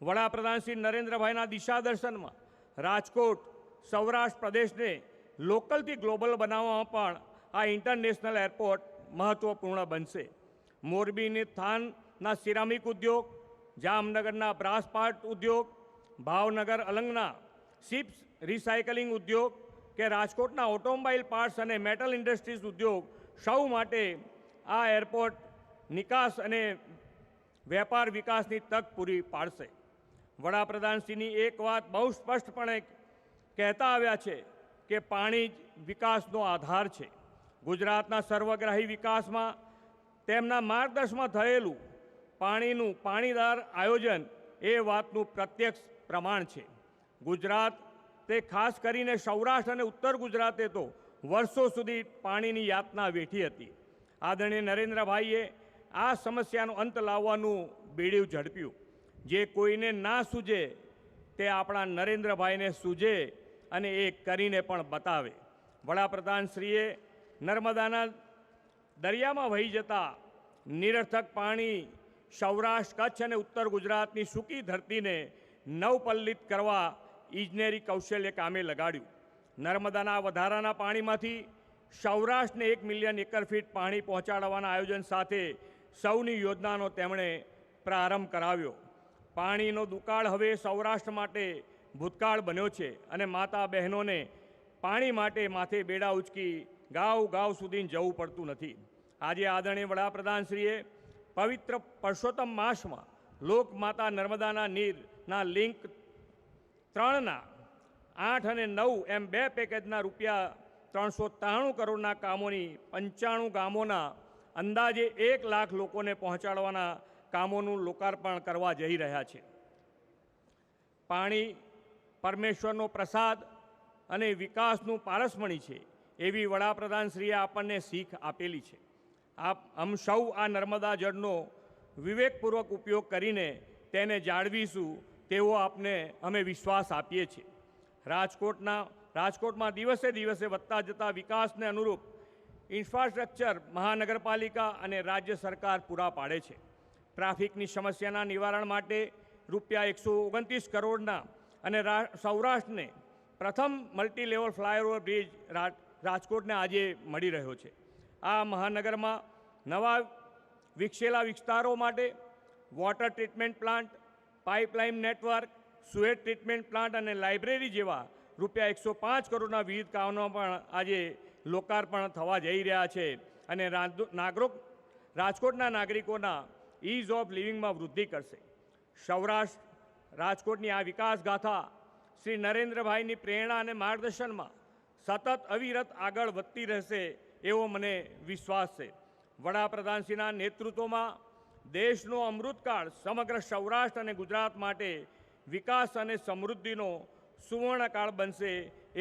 વડાપ્રધાન શ્રી નરેન્દ્રભાઈના દિશાદર્શનમાં રાજકોટ સૌરાષ્ટ્ર પ્રદેશને લોકલથી ગ્લોબલ બનાવવામાં પણ આ ઇન્ટરનેશનલ એરપોર્ટ મહત્ત્વપૂર્ણ બનશે. મોરબીની થાનના સિરામિક ઉદ્યોગ, જામનગરના બ્રાસપાર્ટ ઉદ્યોગ, ભાવનગર અલંગના શિપ્સ રિસાયકલિંગ ઉદ્યોગ કે રાજકોટના ઓટોમોબાઈલ પાર્ટ્સ અને મેટલ ઇન્ડસ્ટ્રીઝ ઉદ્યોગ સૌ માટે આ એરપોર્ટ નિકાસ અને વેપાર વિકાસની તક પૂરી પાડશે. વડાપ્રધાનશ્રીની એક વાત બહુ સ્પષ્ટપણે કહેતા આવ્યા છે કે પાણી જ વિકાસનો આધાર છે. ગુજરાતના સર્વગ્રાહી વિકાસમાં તેમના માર્ગદર્શનમાં થયેલું પાણીદાર આયોજન એ વાતનું પ્રત્યક્ષ પ્રમાણ છે. ગુજરાત તે ખાસ કરીને સૌરાષ્ટ્ર અને ઉત્તર ગુજરાતે તો વર્ષો સુધી પાણીની યાતના વેઠી હતી. આદરણીય નરેન્દ્રભાઈએ આ સમસ્યાનો અંત લાવવાનું બીડું ઝડપ્યું. જે કોઈને ના સૂજે તે આપણા નરેન્દ્રભાઈને સૂજે અને એ કરીને પણ બતાવે. વડાપ્રધાનશ્રીએ નર્મદાના દરિયામાં વહી જતા નિરર્થક પાણી સૌરાષ્ટ્ર, કચ્છ અને ઉત્તર ગુજરાતની સૂકી ધરતીને નવપલ્લિત કરવા ઇજનેરી કૌશલ્ય કામે લગાડ્યું. નર્મદાના વધારાના પાણીમાંથી સૌરાષ્ટ્રને 1 મિલિયન એકર ફીટ પાણી પહોંચાડવાના આયોજન સાથે સૌની યોજનાનો તેમણે પ્રારંભ કરાવ્યો. પાણીનો દુકાળ હવે સૌરાષ્ટ્ર માટે ભૂતકાળ બન્યો છે અને માતા બહેનોને પાણી માટે માથે બેડા ઉચકી ગાવ સુધી જવું પડતું નથી. આજે આદરણીય વડાપ્રધાનશ્રીએ પવિત્ર પરસોત્તમ માસમાં લોકમાતા નર્મદાના નીરના લિંક 3ના 8 અને 9 એમ 2 પેકેજના રૂપિયા 393 કરોડના કામોની 95 ગામોના અંદાજે 1 લાખ લોકોને પહોંચાડવાના કામોનું લોકાર્પણ કરવા જઈ રહ્યા છે. પાણી પરમેશ્વરનો પ્રસાદ અને વિકાસનું પારસમણી છે એવી વડાપ્રધાનશ્રીએ આપણને શીખ આપેલી છે. હમ સૌ આ નર્મદા જળનો વિવેકપૂર્વક ઉપયોગ કરીને તેને જાળવીશું તેવો અમે વિશ્વાસ આપીએ છીએ. રાજકોટમાં દિવસે દિવસે વધતા જતા વિકાસને અનુરૂપ ઇન્ફ્રાસ્ટ્રક્ચર મહાનગરપાલિકા અને રાજ્ય સરકાર પૂરા પાડે છે. ટ્રાફિકની સમસ્યાના નિવારણ માટે રૂપિયા 129 કરોડના અને સૌરાષ્ટ્રને પ્રથમ મલ્ટી લેવલ ફ્લાયઓવર બ્રિજ રાજકોટને આજે મળી રહ્યો છે. આ મહાનગરમાં નવા વિકસેલા વિસ્તારો માટે water treatment plant, pipeline network, sewage treatment plant અને લાઇબ્રેરી જેવા રૂપિયા 105 કરોડના વિવિધ કામોનો પણ આજે લોકાર્પણ થવા જઈ રહ્યા છે અને રાજકોટના નાગરિકોના ઇઝ ઓફ લિવિંગમાં વૃદ્ધિ કરશે. સૌરાષ્ટ્ર રાજકોટની આ વિકાસ ગાથા શ્રી નરેન્દ્રભાઈની પ્રેરણા અને માર્ગદર્શનમાં સતત અવિરત આગળ વધતી રહેશે એવો મને વિશ્વાસ છે. વડાપ્રધાનશ્રીના નેતૃત્વમાં દેશનો અમૃતકાળ સમગ્ર સૌરાષ્ટ્ર અને ગુજરાત માટે વિકાસ અને સમૃદ્ધિનો સુવર્ણકાળ બનશે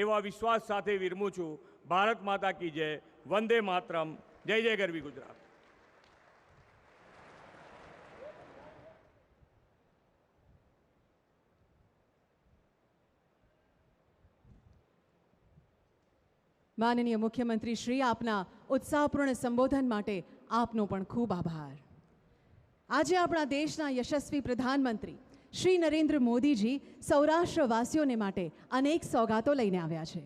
એવા વિશ્વાસ સાથે વિરમું છું. ભારત માતા કી જય. વંદે માતરમ. જય જય ગરવી ગુજરાત. માનનીય મુખ્યમંત્રી શ્રી, આપના ઉત્સાહપૂર્ણ સંબોધન માટે આપનો પણ ખૂબ આભાર. આજે આપણા દેશના યશસ્વી પ્રધાનમંત્રી શ્રી નરેન્દ્ર મોદીજી સૌરાષ્ટ્રવાસીઓને માટે અનેક સોગાતો લઈને આવ્યા છે.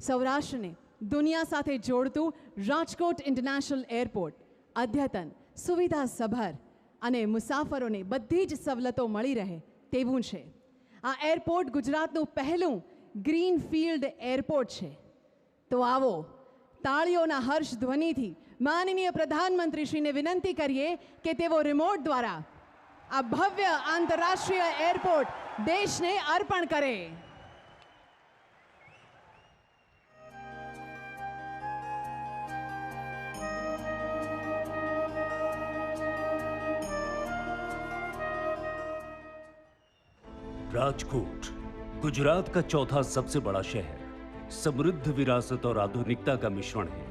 સૌરાષ્ટ્રને દુનિયા સાથે જોડતું રાજકોટ ઇન્ટરનેશનલ એરપોર્ટ અદ્યતન સુવિધાસભર અને મુસાફરોને બધી જ સવલતો મળી રહે તેવું છે. આ એરપોર્ટ ગુજરાતનું પહેલું ગ્રીનફિલ્ડ એરપોર્ટ છે. તો આવો તાળીઓના હર્ષ ધ્વનિથી માનનીય પ્રધાનમંત્રીશ્રીને વિનંતી કરીએ કે તેઓ રિમોટ દ્વારા આ ભવ્ય આંતરરાષ્ટ્રીય એરપોર્ટ દેશને અર્પણ કરે. राजकोट गुजरात का चौथा सबसे बड़ा शहर, समृद्ध विरासत और आधुनिकता का मिश्रण है.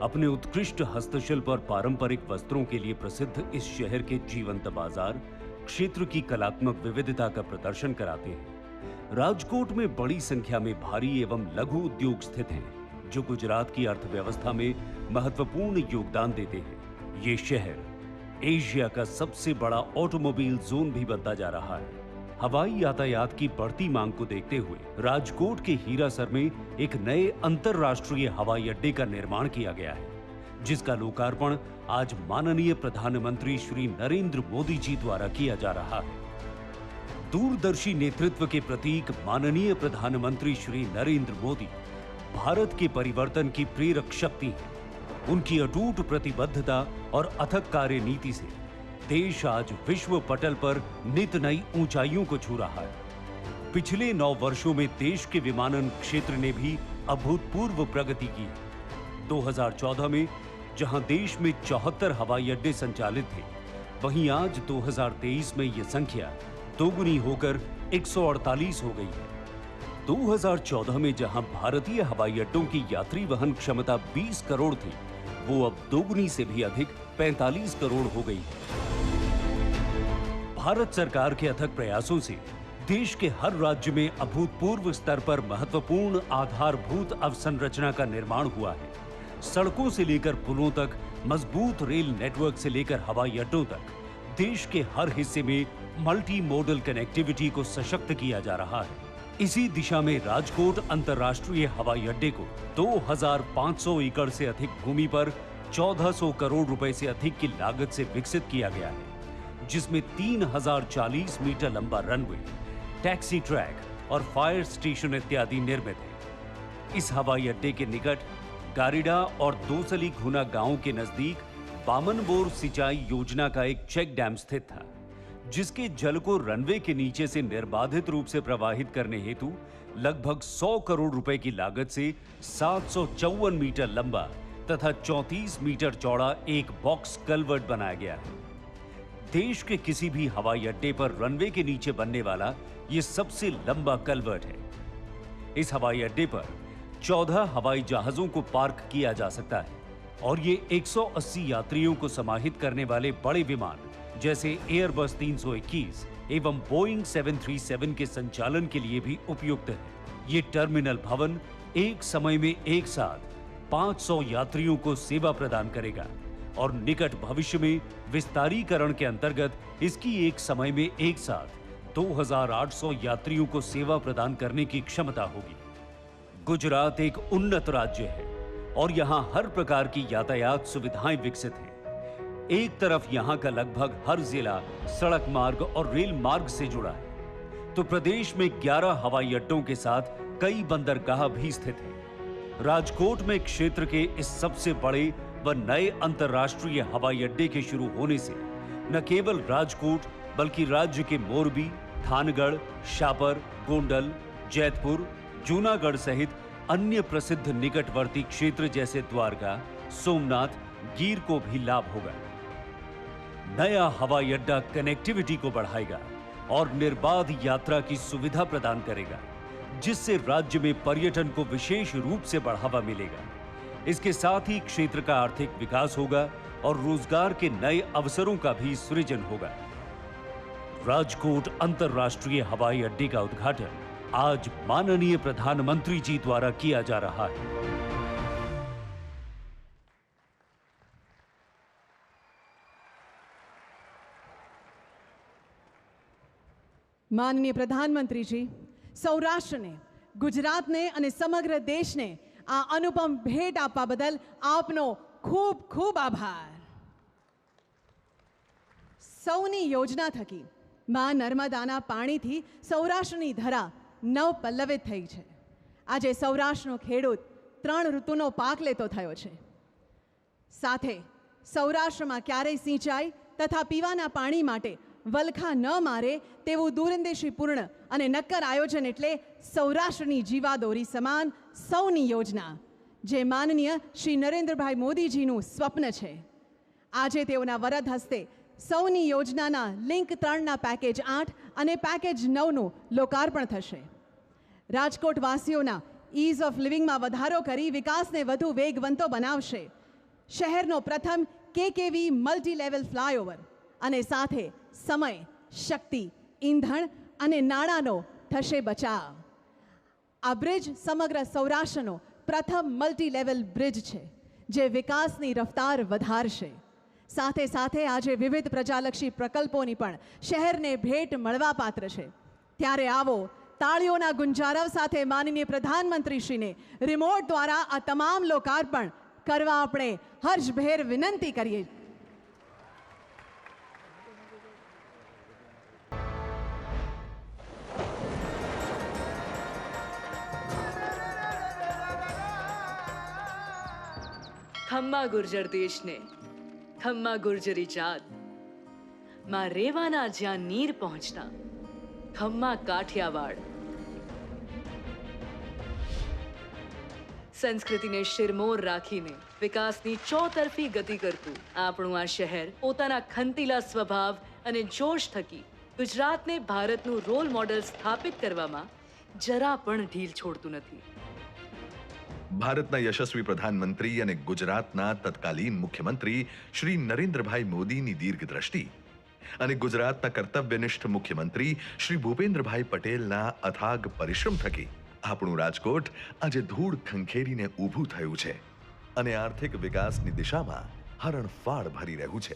अपने उत्कृष्ट हस्तशिल्प और पारंपरिक वस्त्रों के लिए प्रसिद्ध इस शहर के जीवंत बाजार क्षेत्र की कलात्मक विविधता का प्रदर्शन कराते हैं. राजकोट में बड़ी संख्या में भारी एवं लघु उद्योग स्थित हैं, जो गुजरात की अर्थव्यवस्था में महत्वपूर्ण योगदान देते हैं. ये शहर एशिया का सबसे बड़ा ऑटोमोबाइल जोन भी बनता जा रहा है. हवाई यातायात की बढ़ती मांग को देखते हुए राजकोट के हीरासर में एक नए अंतरराष्ट्रीय हवाई अड्डे का निर्माण किया गया है, जिसका लोकार्पण आज माननीय प्रधानमंत्री श्री नरेंद्र मोदी जी द्वारा किया जा रहा है. दूरदर्शी नेतृत्व के प्रतीक माननीय प्रधानमंत्री श्री नरेंद्र मोदी भारत के परिवर्तन की प्रेरक शक्ति हैं. उनकी अटूट प्रतिबद्धता और अथक कार्य नीति से देश आज विश्व पटल पर नित नई ऊंचाइयों को छू रहा है. पिछले 9 वर्षों में देश के विमानन क्षेत्र ने भी अभूतपूर्व प्रगति की. 2014 में जहां देश में 74 हवाई अड्डे संचालित थे, वहीं आज 2023 में यह संख्या दोगुनी होकर 148 हो गई है. 2014 में जहां भारतीय हवाई अड्डों की यात्री वहन क्षमता 20 करोड़ थी, वो अब दोगुनी से भी अधिक 45 करोड़ हो गई है. भारत सरकार के अथक प्रयासों से देश के हर राज्य में अभूतपूर्व स्तर पर महत्वपूर्ण आधारभूत अवसंरचना का निर्माण हुआ है. सड़कों से लेकर पुलों तक, मजबूत रेल नेटवर्क से लेकर हवाई अड्डों तक देश के हर हिस्से में मल्टी मोडल कनेक्टिविटी को सशक्त किया जा रहा है. इसी दिशा में राजकोट अंतर्राष्ट्रीय हवाई अड्डे को 2500 एकड़ से अधिक भूमि पर 1400 करोड़ रुपए से अधिक की लागत से विकसित किया गया है, जिसमें 3040 मीटर लंबा रनवे, टैक्सी ट्रैक और फायर स्टेशन इत्यादि निर्मित है. इस हवाई अड्डे के निकट गारिडा और दोसली घुना गांव के नजदीक बामनबोर सिंचाई योजना का एक चेक डैम स्थित था, जिसके जल को रनवे के नीचे से निर्बाधित रूप से प्रवाहित करने हेतु लगभग 100 करोड़ रुपए की लागत से 754 मीटर लंबा तथा 34 मीटर चौड़ा एक बॉक्स कल्वर्ट बनाया गया है. देश के किसी भी हवाई अड्डे पर रनवे के नीचे बनने वाला यह सबसे लंबा कल्वर्ट है. इस हवाई अड्डे पर 14 हवाई जहाजों को पार्क किया जा सकता है और ये 180 यात्रियों को समाहित करने वाले बड़े विमान जैसे एयरबस 321 एवं बोइंग 737 के संचालन के लिए भी उपयुक्त है. ये टर्मिनल भवन एक समय में एक साथ 500 यात्रियों को सेवा प्रदान करेगा और निकट भविष्य में विस्तारीकरण के अंतर्गत इसकी एक समय में एक साथ 2800 यात्रियों को सेवा प्रदान करने की क्षमता होगी. गुजरात एक उन्नत राज्य है और यहाँ हर प्रकार की यातायात सुविधाएं विकसित हैं. एक तरफ यहाँ का लगभग हर जिला सड़क मार्ग और रेल मार्ग से जुड़ा है, तो प्रदेश में 11 हवाई अड्डों के साथ कई बंदरगाह भी स्थित हैं. राजकोट में क्षेत्र के इस सबसे बड़े व नए अंतर्राष्ट्रीय हवाई अड्डे के शुरू होने से न केवल राजकोट बल्कि राज्य के मोरबी, थानगढ़, शापर, गोंडल, जैतपुर, जूनागढ़ सहित अन्य प्रसिद्ध निकटवर्ती क्षेत्र जैसे द्वारका, सोमनाथ, गिर को भी लाभ होगा. नया हवाई अड्डा कनेक्टिविटी को बढ़ाएगा और निर्बाध यात्रा की सुविधा प्रदान करेगा, जिससे राज्य में पर्यटन को विशेष रूप से बढ़ावा मिलेगा. इसके साथ ही क्षेत्र का आर्थिक विकास होगा और रोजगार के नए अवसरों का भी सृजन होगा. राजकोट अंतर्राष्ट्रीय हवाई अड्डे का उद्घाटन आज माननीय प्रधानमंत्री जी द्वारा किया जा रहा है. માનનીય પ્રધાનમંત્રીજી, સૌરાષ્ટ્રને, ગુજરાતને અને સમગ્ર દેશને આ અનુપમ ભેટ આપવા બદલ આપનો ખૂબ ખૂબ આભાર. સૌની યોજના થકી માં નર્મદાના પાણીથી સૌરાષ્ટ્રની ધરા નવપલ્લવિત થઈ છે. આજે સૌરાષ્ટ્રનો ખેડૂત 3 ઋતુનો પાક લેતો થયો છે. સાથે સૌરાષ્ટ્રમાં ક્યારેય સિંચાઈ તથા પીવાના પાણી માટે વલખા ન મારે તેવું દૂરંદેશીપૂર્ણ અને નક્કર આયોજન એટલે સૌરાષ્ટ્રની જીવાદોરી સમાન સૌની યોજના, જે માનનીય શ્રી નરેન્દ્રભાઈ મોદીજીનું સ્વપ્ન છે. આજે તેઓના વરદ હસ્તે સૌની યોજનાના લિંક 3ના પેકેજ 8 અને પેકેજ 9નું લોકાર્પણ થશે. રાજકોટવાસીઓના ઇઝ ઓફ લિવિંગમાં વધારો કરી વિકાસને વધુ વેગવંતો બનાવશે. શહેરનો પ્રથમ કેકેવી મલ્ટી લેવલ ફ્લાયઓવર અને સાથે સમય, શક્તિ, ઈંધણ અને નાણાંનો થશે બચાવ. આ બ્રિજ સમગ્ર સૌરાષ્ટ્રનો પ્રથમ મલ્ટી લેવલ બ્રિજ છે, જે વિકાસની રફતાર વધારશે. સાથે સાથે આજે વિવિધ પ્રજાલક્ષી પ્રકલ્પોની પણ શહેરને ભેટ મળવાપાત્ર છે. ત્યારે આવો તાળીઓના ગુંજારવ સાથે માનનીય પ્રધાનમંત્રીશ્રીને રિમોટ દ્વારા આ તમામ લોકાર્પણ કરવા આપણે હર્ષભેર વિનંતી કરીએ. ખમ્મા ગુર્જર દેશને, ખમ્મા ગુર્જરી જાત, માં રેવાના જ્યાં નીર પહોંચતા, ખમ્મા કાઠિયાવાડ. સંસ્કૃતિને શિરમોર રાખીને વિકાસની ચોતરફી ગતિ કરતું આપણું આ શહેર પોતાના ખંતીલા સ્વભાવ અને જોશ થકી ગુજરાતને ભારતનું રોલ મોડેલ સ્થાપિત કરવામાં જરા પણ ઢીલ છોડતું નથી. ભારતના યશસ્વી પ્રધાનમંત્રી અને ગુજરાતના તત્કાલીન મુખ્યમંત્રી શ્રી નરેન્દ્રભાઈ મોદીની દીર્ઘ દ્રષ્ટિ અને ગુજરાતના કર્તવ્યનિષ્ઠ મુખ્યમંત્રી શ્રી ભૂપેન્દ્રભાઈ પટેલના અથાગ પરિશ્રમ થકી આપણું રાજકોટ આજે ધૂળ ખંખેરીને ઊભું થયું છે અને આર્થિક વિકાસની દિશામાં હરણફાળ ભરી રહ્યું છે.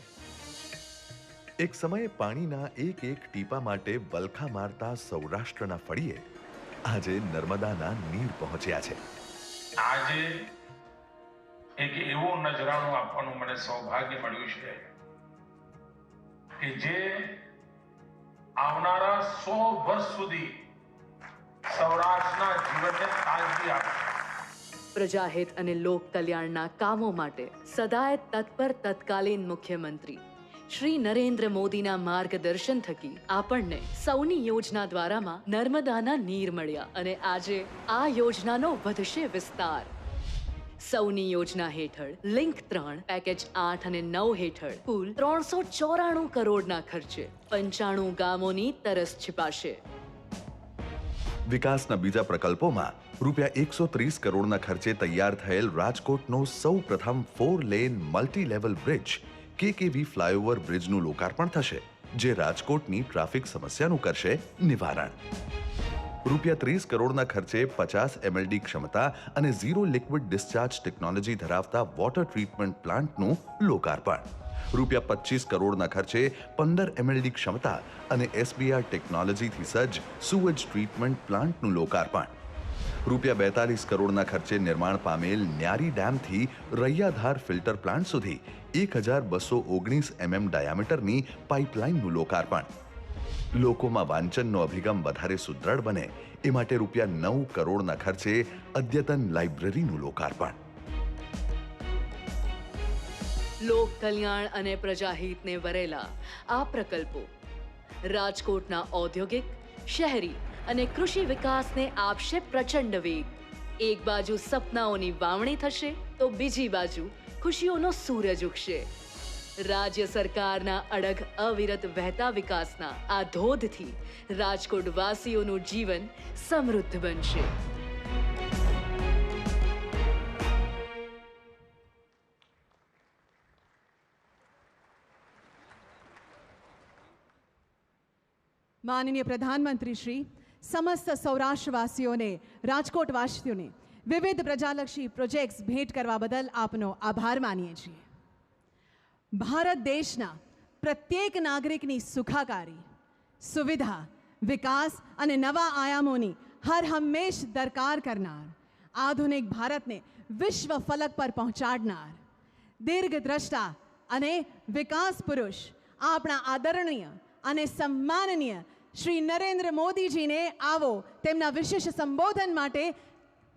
એક સમયે પાણીના એક એક ટીપા માટે વલખા મારતા સૌરાષ્ટ્રના ફળીએ આજે નર્મદાના નીર પહોંચ્યા છે. આજે એક એવો નજરાણો આપવાનું મને સૌભાગ્ય મળ્યું છે કે જે આવનારા 100 વર્ષ સુધી સૌરાષ્ટ્રના જીવનને તાજગી આપશે. પ્રજાહિત અને લોક કલ્યાણના કામો માટે સદાય તત્પર તત્કાલીન મુખ્યમંત્રી શ્રી નરેન્દ્ર મોદીના માર્ગદર્શન થકી આપણને સૌની યોજના દ્વારામાં નર્મદાના નીર મળ્યા અને આજે આ યોજનાનો વધશે વિસ્તાર. સૌની યોજના હેઠળ લિંક 3 પેકેજ 8 અને 9 હેઠળ કુલ 394 કરોડના ખર્ચે 95 ગામોની તરસ छिपाશે. વિકાસના બીજા પ્રકલ્પોમાં રૂપિયા 130 કરોડના ખર્ચે તૈયાર થયેલ રાજકોટનો સૌ પ્રથમ 4 lane multi level bridge KKV flyover બ્રિજનું લોકાર્પણ થશે, જે રાજકોટની ટ્રાફિક સમસ્યાનું કરશે નિવારણ. રૂપિયા 30 કરોડના ખર્ચે 50 MLD ક્ષમતા અને ઝીરો લિક્વિડ ડિસ્ચાર્જ ટેકનોલોજી ધરાવતા વોટર ટ્રીટમેન્ટ પ્લાન્ટનું લોકાર્પણ. રૂપિયા 25 કરોડના ખર્ચે 15 MLD ક્ષમતા અને SBR ટેકનોલોજીથી સજ્જ સુવેજ ટ્રીટમેન્ટ પ્લાન્ટનું લોકાર્પણ. રૂપિયા 42 કરોડના ખર્ચે નિર્માણ પામેલ ન્યારી ડેમથી રૈયાધાર ફિલ્ટર પ્લાન્ટ સુધી 1219 mm ડાયામીટરની પાઇપલાઇનનું લોકાર્પણ. લોકોમાં વાંચનનો અભિગમ વધારે સુદ્રઢ બને એ માટે રૂપિયા 9 કરોડના ખર્ચે અદ્યતન લાઇબ્રેરીનું લોકાર્પણ. લોક કલ્યાણ અને પ્રજાહિતને વરેલા આ પ્રકલ્પો રાજકોટના ઔદ્યોગિક, શહેરી અને કૃષિ વિકાસને આપશે પ્રચંડ વેગ. એક બાજુ સપનાઓની વાવણી થશે તો બીજી બાજુ ખુશીઓનો સૂરજ ઉગશે. રાજ્ય સરકારના અડગ અવિરત વહેતા વિકાસના આ ધોધથી રાજકોટ વાસીઓનું જીવન સમૃદ્ધ બનશે. માનનીય પ્રધાનમંત્રી શ્રી સમસ્ત સૌરાષ્ટ્રવાસીઓને, રાજકોટવાસીઓને વિવિધ પ્રજાલક્ષી પ્રોજેક્ટ્સ ભેટ કરવા બદલ આપનો આભાર માનીએ છીએ. ભારત દેશના પ્રત્યેક નાગરિકની સુખાકારી, સુવિધા, વિકાસ અને નવા આયામોની હર હંમેશ દરકાર કરનાર આધુનિક ભારતને વિશ્વ ફલક પર પહોંચાડનાર દીર્ઘદ્રષ્ટા અને વિકાસ પુરુષ આપણા આદરણીય અને સન્માનનીય શ્રી નરેન્દ્ર મોદીજીને આવો તેમના વિશેષ સંબોધન માટે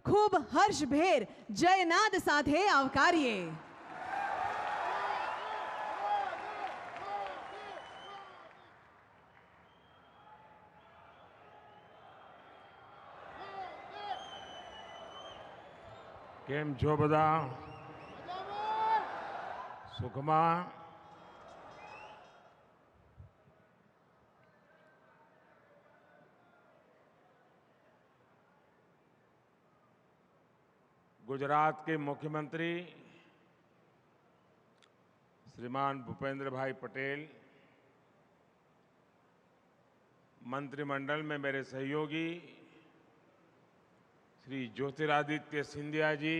ખૂબ હર્ષભેર જયનાદ સાથે આવકારીએ. કેમ છો બધા? સુખમાં? गुजरात के मुख्यमंत्री श्रीमान भूपेंद्र भाई पटेल, मंत्रिमंडल में मेरे सहयोगी श्री ज्योतिरादित्य सिंधिया जी,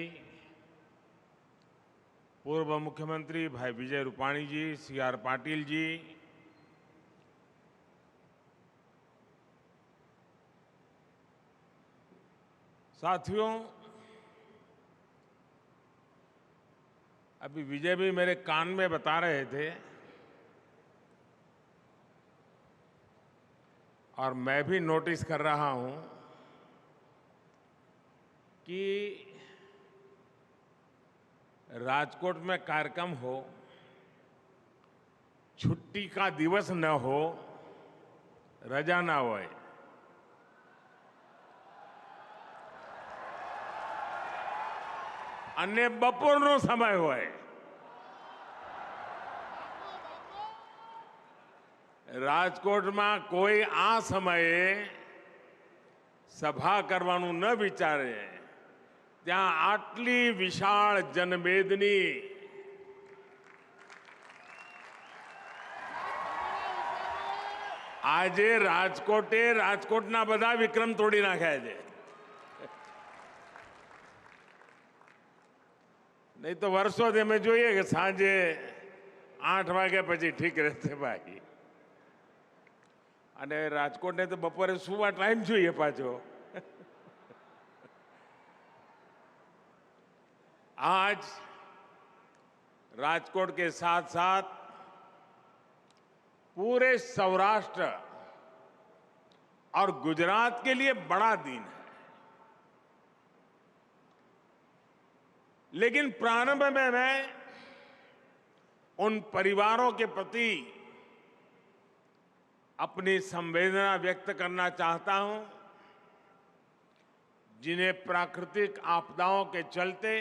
पूर्व मुख्यमंत्री भाई विजय रूपाणी जी, CR पाटिल जी, साथियों, अभी विजय भी मेरे कान में बता रहे थे और मैं भी नोटिस कर रहा हूं कि राजकोट में कार्यक्रम हो, छुट्टी का दिवस न हो, रजा ना होए, અને બપોરનો સમય હોય, રાજકોટમાં કોઈ આ સમયે સભા કરવાનું ન વિચારે, ત્યાં આટલી વિશાળ જનમેદની આજે રાજકોટના બધા વિક્રમ તોડી નાખ્યા છે. नहीं तो वर्षों से मैं જોઈએ કે સાંજે 8 વાગ્યા પછી ઠીક રહેશે ભાઈ, અને રાજકોટને તો બપોરે સુવા ટાઈમ જોઈએ પાછો. आज राजकोट के साथ साथ पूरे सौराष्ट्र और गुजरात के लिए बड़ा दिन है. लेकिन प्रारंभ में मैं उन परिवारों के प्रति अपनी संवेदना व्यक्त करना चाहता हूं जिन्हें प्राकृतिक आपदाओं के चलते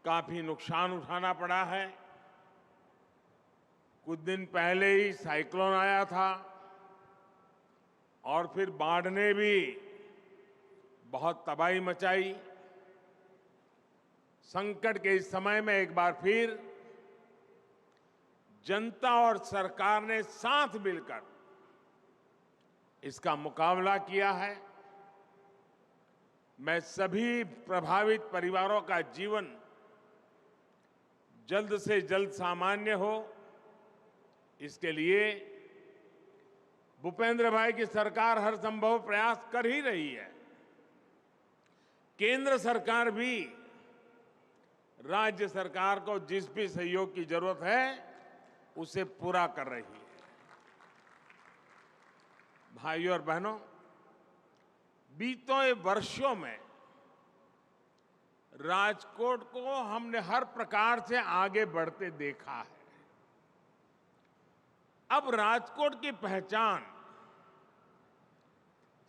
काफी नुकसान उठाना पड़ा है. कुछ दिन पहले ही साइक्लोन आया था और फिर बाढ़ ने भी बहुत तबाही मचाई. संकट के इस समय में एक बार फिर जनता और सरकार ने साथ मिलकर इसका मुकाबला किया है. मैं सभी प्रभावित परिवारों का जीवन जल्द से जल्द सामान्य हो, इसके लिए भूपेंद्र भाई की सरकार हर संभव प्रयास कर ही रही है. केंद्र सरकार भी राज्य सरकार को जिस भी सहयोग की जरूरत है उसे पूरा कर रही है. भाइयों और बहनों, बीते वर्षों में राजकोट को हमने हर प्रकार से आगे बढ़ते देखा है. अब राजकोट की पहचान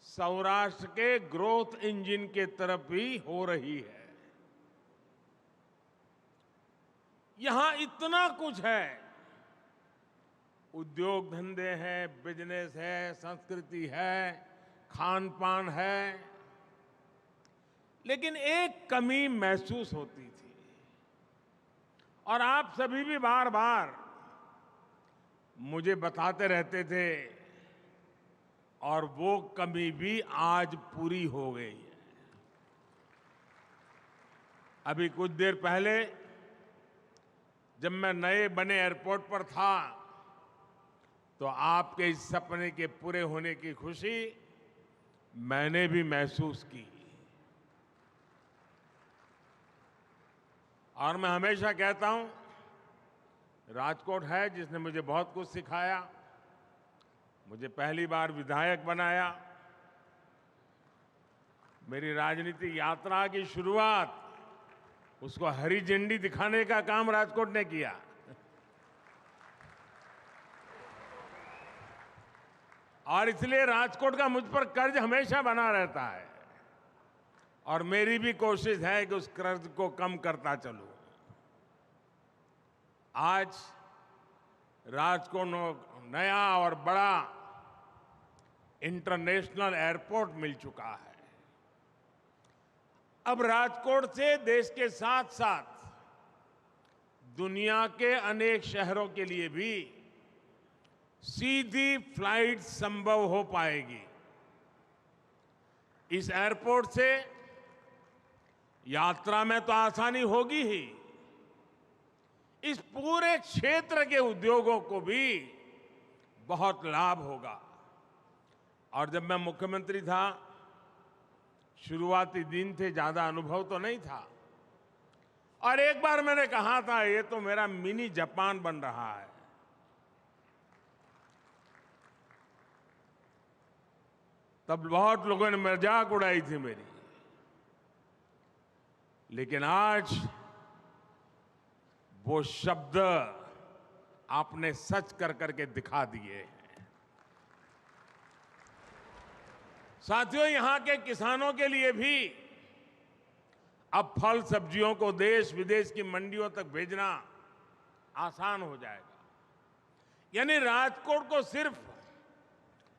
सौराष्ट्र के ग्रोथ इंजन के तरफ भी हो रही है. यहां इतना कुछ है, उद्योग धंधे हैं, बिजनेस है, संस्कृति है, खान पान है, लेकिन एक कमी महसूस होती थी और आप सभी भी बार बार मुझे बताते रहते थे और वो कमी भी आज पूरी हो गई है. अभी कुछ देर पहले जब मैं नए बने एयरपोर्ट पर था तो आपके इस सपने के पूरे होने की खुशी मैंने भी महसूस की. और मैं हमेशा कहता हूं, राजकोट है जिसने मुझे बहुत कुछ सिखाया। मुझे पहली बार विधायक बनाया। मेरी राजनीतिक यात्रा की शुरुआत उसको हरी झंडी दिखाने का काम राजकोट ने किया। और इसलिए राजकोट का मुझ पर कर्ज हमेशा बना रहता है और मेरी भी कोशिश है कि उस कर्ज को कम करता चलूं। आज राजकोट को नया और बड़ा इंटरनेशनल एयरपोर्ट मिल चुका है। अब राजकोट से देश के साथ साथ दुनिया के अनेक शहरों के लिए भी सीधी फ्लाइट संभव हो पाएगी। इस एयरपोर्ट से यात्रा में तो आसानी होगी ही, इस पूरे क्षेत्र के उद्योगों को भी बहुत लाभ होगा। और जब मैं मुख्यमंत्री था, शुरुआती दिन थे, ज्यादा अनुभव तो नहीं था, और एक बार मैंने कहा था ये तो मेरा मिनी जापान बन रहा है। तब बहुत लोगों ने मजाक उड़ाई थी मेरी, लेकिन आज वो शब्द आपने सच कर करके दिखा दिए हैं। साथियों, यहां के किसानों के लिए भी अब फल सब्जियों को देश विदेश की मंडियों तक भेजना आसान हो जाएगा। यानी राजकोट को सिर्फ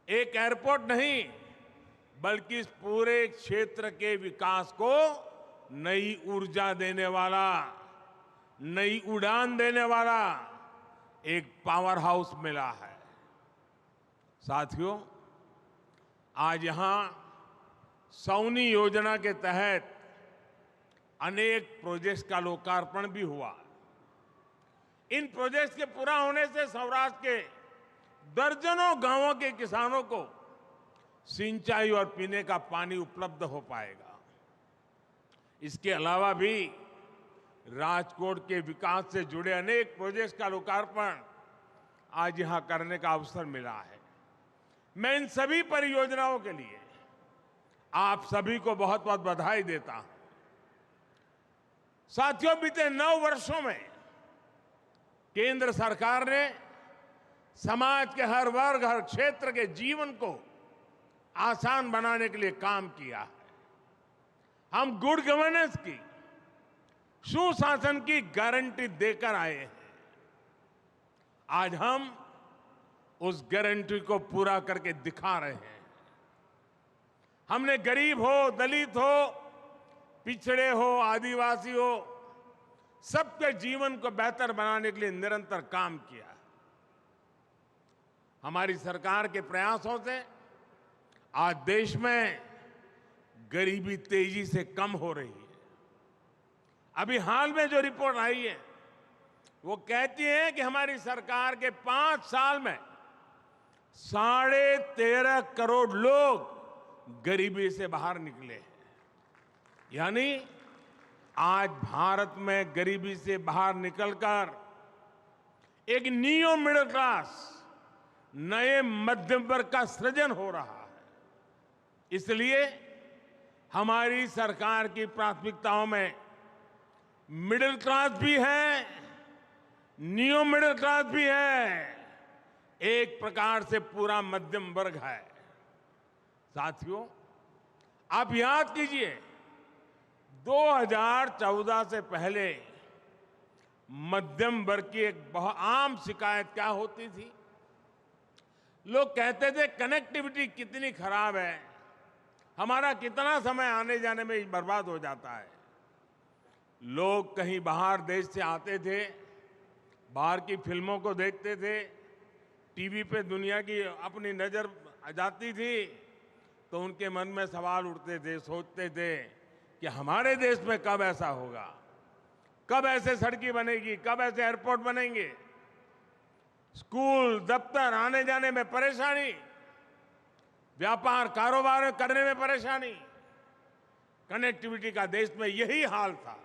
एक एयरपोर्ट नहीं, बल्कि इस पूरे क्षेत्र के विकास को नई ऊर्जा देने वाला, नई उड़ान देने वाला एक पावर हाउस मिला है। साथियों, आज यहां सौनी योजना के तहत अनेक प्रोजेक्ट्स का लोकार्पण भी हुआ। इन प्रोजेक्ट्स के पूरा होने से सौराष्ट्र के दर्जनों गांवों के किसानों को सिंचाई और पीने का पानी उपलब्ध हो पाएगा। इसके अलावा भी राजकोट के विकास से जुड़े अनेक प्रोजेक्ट्स का लोकार्पण आज यहां करने का अवसर मिला है। मैं इन सभी परियोजनाओं के लिए आप सभी को बहुत बहुत बधाई देता हूं। साथियों, बीते 9 वर्षों में केंद्र सरकार ने समाज के हर वर्ग, हर क्षेत्र के जीवन को आसान बनाने के लिए काम किया है। हम गुड गवर्नेंस की, सुशासन की गारंटी देकर आए हैं। आज हम उस गारंटी को पूरा करके दिखा रहे हैं। हमने गरीब हो, दलित हो, पिछड़े हो, आदिवासी हो, सबके जीवन को बेहतर बनाने के लिए निरंतर काम किया है। हमारी सरकार के प्रयासों से आज देश में गरीबी तेजी से कम हो रही है। अभी हाल में जो रिपोर्ट आई है वो कहती है कि हमारी सरकार के 5 साल में 13.5 करोड़ लोग गरीबी से बाहर निकले हैं। यानी आज भारत में गरीबी से बाहर निकलकर एक नियो मिडिल क्लास, नए मध्यम वर्ग का सृजन हो रहा है। इसलिए हमारी सरकार की प्राथमिकताओं में मिडिल क्लास भी है, नियो मिडिल क्लास भी है, एक प्रकार से पूरा मध्यम वर्ग है। साथियों, आप याद कीजिए 2014 से पहले मध्यम वर्ग की एक बहुत आम शिकायत क्या होती थी? लोग कहते थे कनेक्टिविटी कितनी खराब है, हमारा कितना समय आने जाने में बर्बाद हो जाता है। लोग कहीं बाहर देश से आते थे, बाहर की फिल्मों को देखते थे, टीवी पे दुनिया की अपनी नजर जाती थी, तो उनके मन में सवाल उठते थे, सोचते थे कि हमारे देश में कब ऐसा होगा, कब ऐसे सड़कें बनेगी, कब ऐसे एयरपोर्ट बनेंगे। स्कूल, दफ्तर आने जाने में परेशानी, व्यापार कारोबार करने में परेशानी। कनेक्टिविटी का देश में यही हाल था।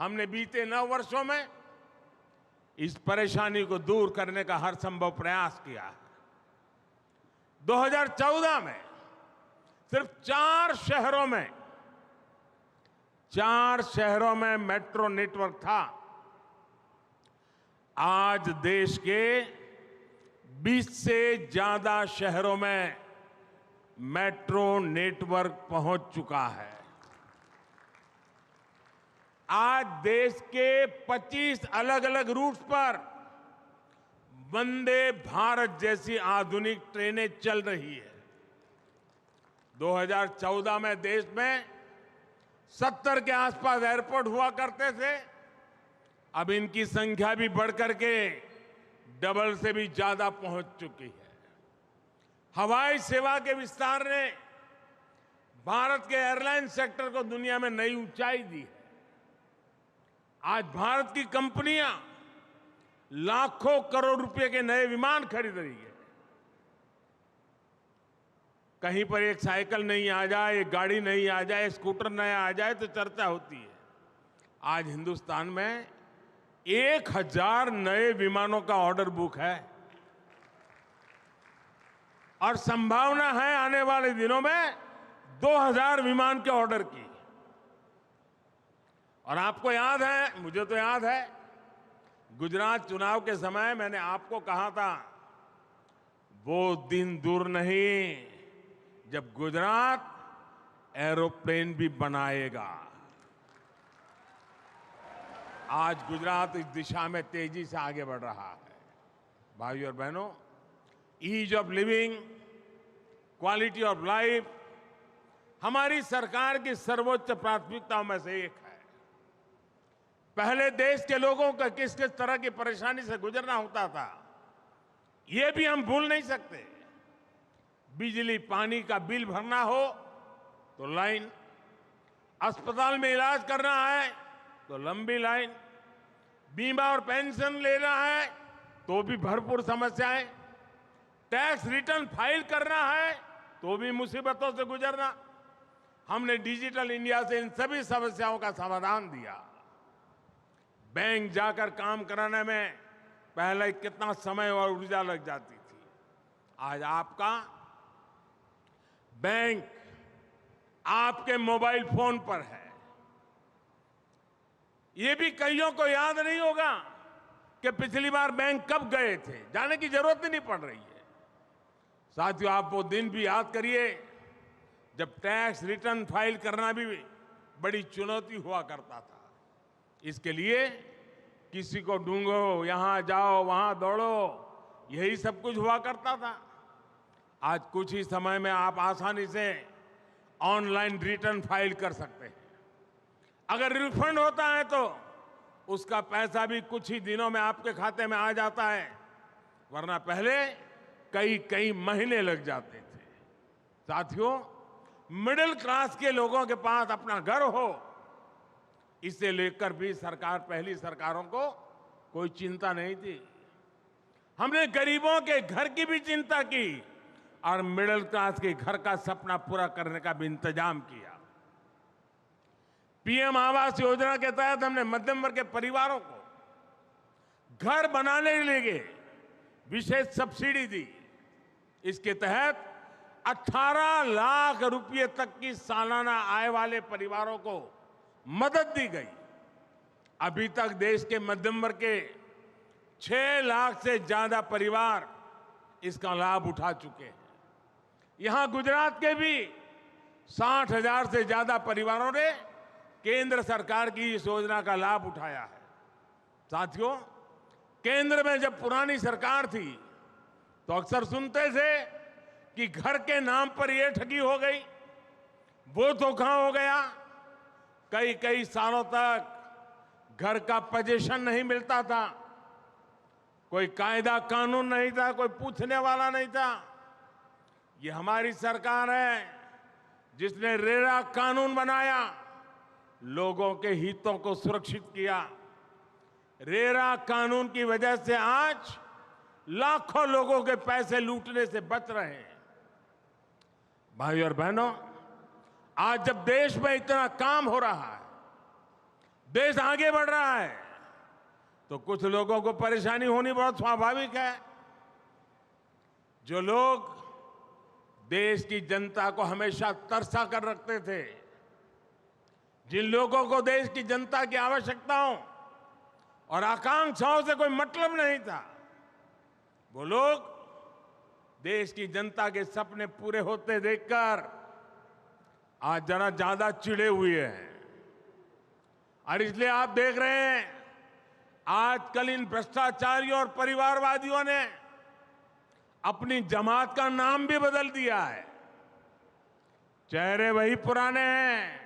हमने बीते 9 वर्षों में इस परेशानी को दूर करने का हर संभव प्रयास किया है। 2014 में सिर्फ 4 शहरों में मेट्रो नेटवर्क था। आज देश के 20 से ज्यादा शहरों में मेट्रो नेटवर्क पहुंच चुका है। आज देश के 25 अलग अलग रूट्स पर वंदे भारत जैसी आधुनिक ट्रेनें चल रही है। 2014 में देश में 70 के आसपास एयरपोर्ट हुआ करते थे। अब इनकी संख्या भी बढ़कर के डबल से भी ज्यादा पहुंच चुकी है। हवाई सेवा के विस्तार ने भारत के एयरलाइन सेक्टर को दुनिया में नई ऊंचाई दी है। आज भारत की कंपनियां लाखों करोड़ रुपए के नए विमान खरीद रही है। कहीं पर एक साइकिल नहीं आ जाए, एक गाड़ी नहीं आ जाए, स्कूटर नया आ जाए तो चर्चा होती है। आज हिंदुस्तान में 1000 नए विमानों का ऑर्डर बुक है और संभावना है आने वाले दिनों में 2000 विमान के ऑर्डर की। और आपको याद है, मुझे तो याद है, गुजरात चुनाव के समय मैंने आपको कहा था वो दिन दूर नहीं जब गुजरात एरोप्लेन भी बनाएगा। आज गुजरात इस दिशा में तेजी से आगे बढ़ रहा है। भाइयों और बहनों, ease of living, quality of life हमारी सरकार की सर्वोच्च प्राथमिकताओं में से एक है। पहले देश के लोगों का किस किस तरह की परेशानी से गुजरना होता था, ये भी हम भूल नहीं सकते। बिजली पानी का बिल भरना हो तो लाइन, अस्पताल में इलाज करना है तो लंबी लाइन, बीमा और पेंशन लेना है तो भी भरपूर समस्याएं, टैक्स रिटर्न फाइल करना है तो भी मुसीबतों से गुजरना। हमने डिजिटल इंडिया से इन सभी समस्याओं का समाधान दिया। बैंक जाकर काम कराने में पहले कितना समय और ऊर्जा लग जाती थी, आज आपका बैंक आपके मोबाइल फोन पर है। ये भी कईयों को याद नहीं होगा कि पिछली बार बैंक कब गए थे, जाने की जरूरत ही नहीं पड़ रही है। साथियों, आप वो दिन भी याद करिए जब टैक्स रिटर्न फाइल करना भी बड़ी चुनौती हुआ करता था। इसके लिए किसी को ढूंढो, यहां जाओ वहां दौड़ो, यही सब कुछ हुआ करता था। आज कुछ ही समय में आप आसानी से ऑनलाइन रिटर्न फाइल कर सकते हैं। अगर रिफंड होता है तो उसका पैसा भी कुछ ही दिनों में आपके खाते में आ जाता है, वरना पहले कई महीने लग जाते थे। साथियों, मिडिल क्लास के लोगों के पास अपना घर हो, इसे लेकर भी पहली सरकारों को कोई चिंता नहीं थी। हमने गरीबों के घर की भी चिंता की और मिडिल क्लास के घर का सपना पूरा करने का भी इंतजाम किया। पीएम आवास योजना के तहत हमने मध्यम वर्ग के परिवारों को घर बनाने के लिए विशेष सब्सिडी दी। इसके तहत 18 लाख रुपए तक की सालाना आय वाले परिवारों को मदद दी गई। अभी तक देश के मध्यम वर्ग के 6 लाख से ज्यादा परिवार इसका लाभ उठा चुके हैं। यहां गुजरात के भी 60,000 से ज्यादा परिवारों ने केंद्र सरकार की इस योजना का लाभ उठाया है। साथियों, केंद्र में जब पुरानी सरकार थी तो अक्सर सुनते थे कि घर के नाम पर यह ठगी हो गई, वो धोखा हो गया। कई सालों तक घर का पोजीशन नहीं मिलता था, कोई कायदा कानून नहीं था, कोई पूछने वाला नहीं था। ये हमारी सरकार है जिसने रेरा कानून बनाया, लोगों के हितों को सुरक्षित किया। रेरा कानून की वजह से आज लाखों लोगों के पैसे लूटने से बच रहे हैं। भाइयों और बहनों, आज जब देश में इतना काम हो रहा है, देश आगे बढ़ रहा है तो कुछ लोगों को परेशानी होनी बहुत स्वाभाविक है। जो लोग देश की जनता को हमेशा तरसा कर रखते थे, जिन लोगों को देश की जनता की आवश्यकताओं और आकांक्षाओं से कोई मतलब नहीं था, वो लोग देश की जनता के सपने पूरे होते देखकर आज जरा ज्यादा चिढ़े हुए हैं। और इसलिए आप देख रहे हैं आजकल इन भ्रष्टाचारियों और परिवारवादियों ने अपनी जमात का नाम भी बदल दिया है। चेहरे वही पुराने हैं,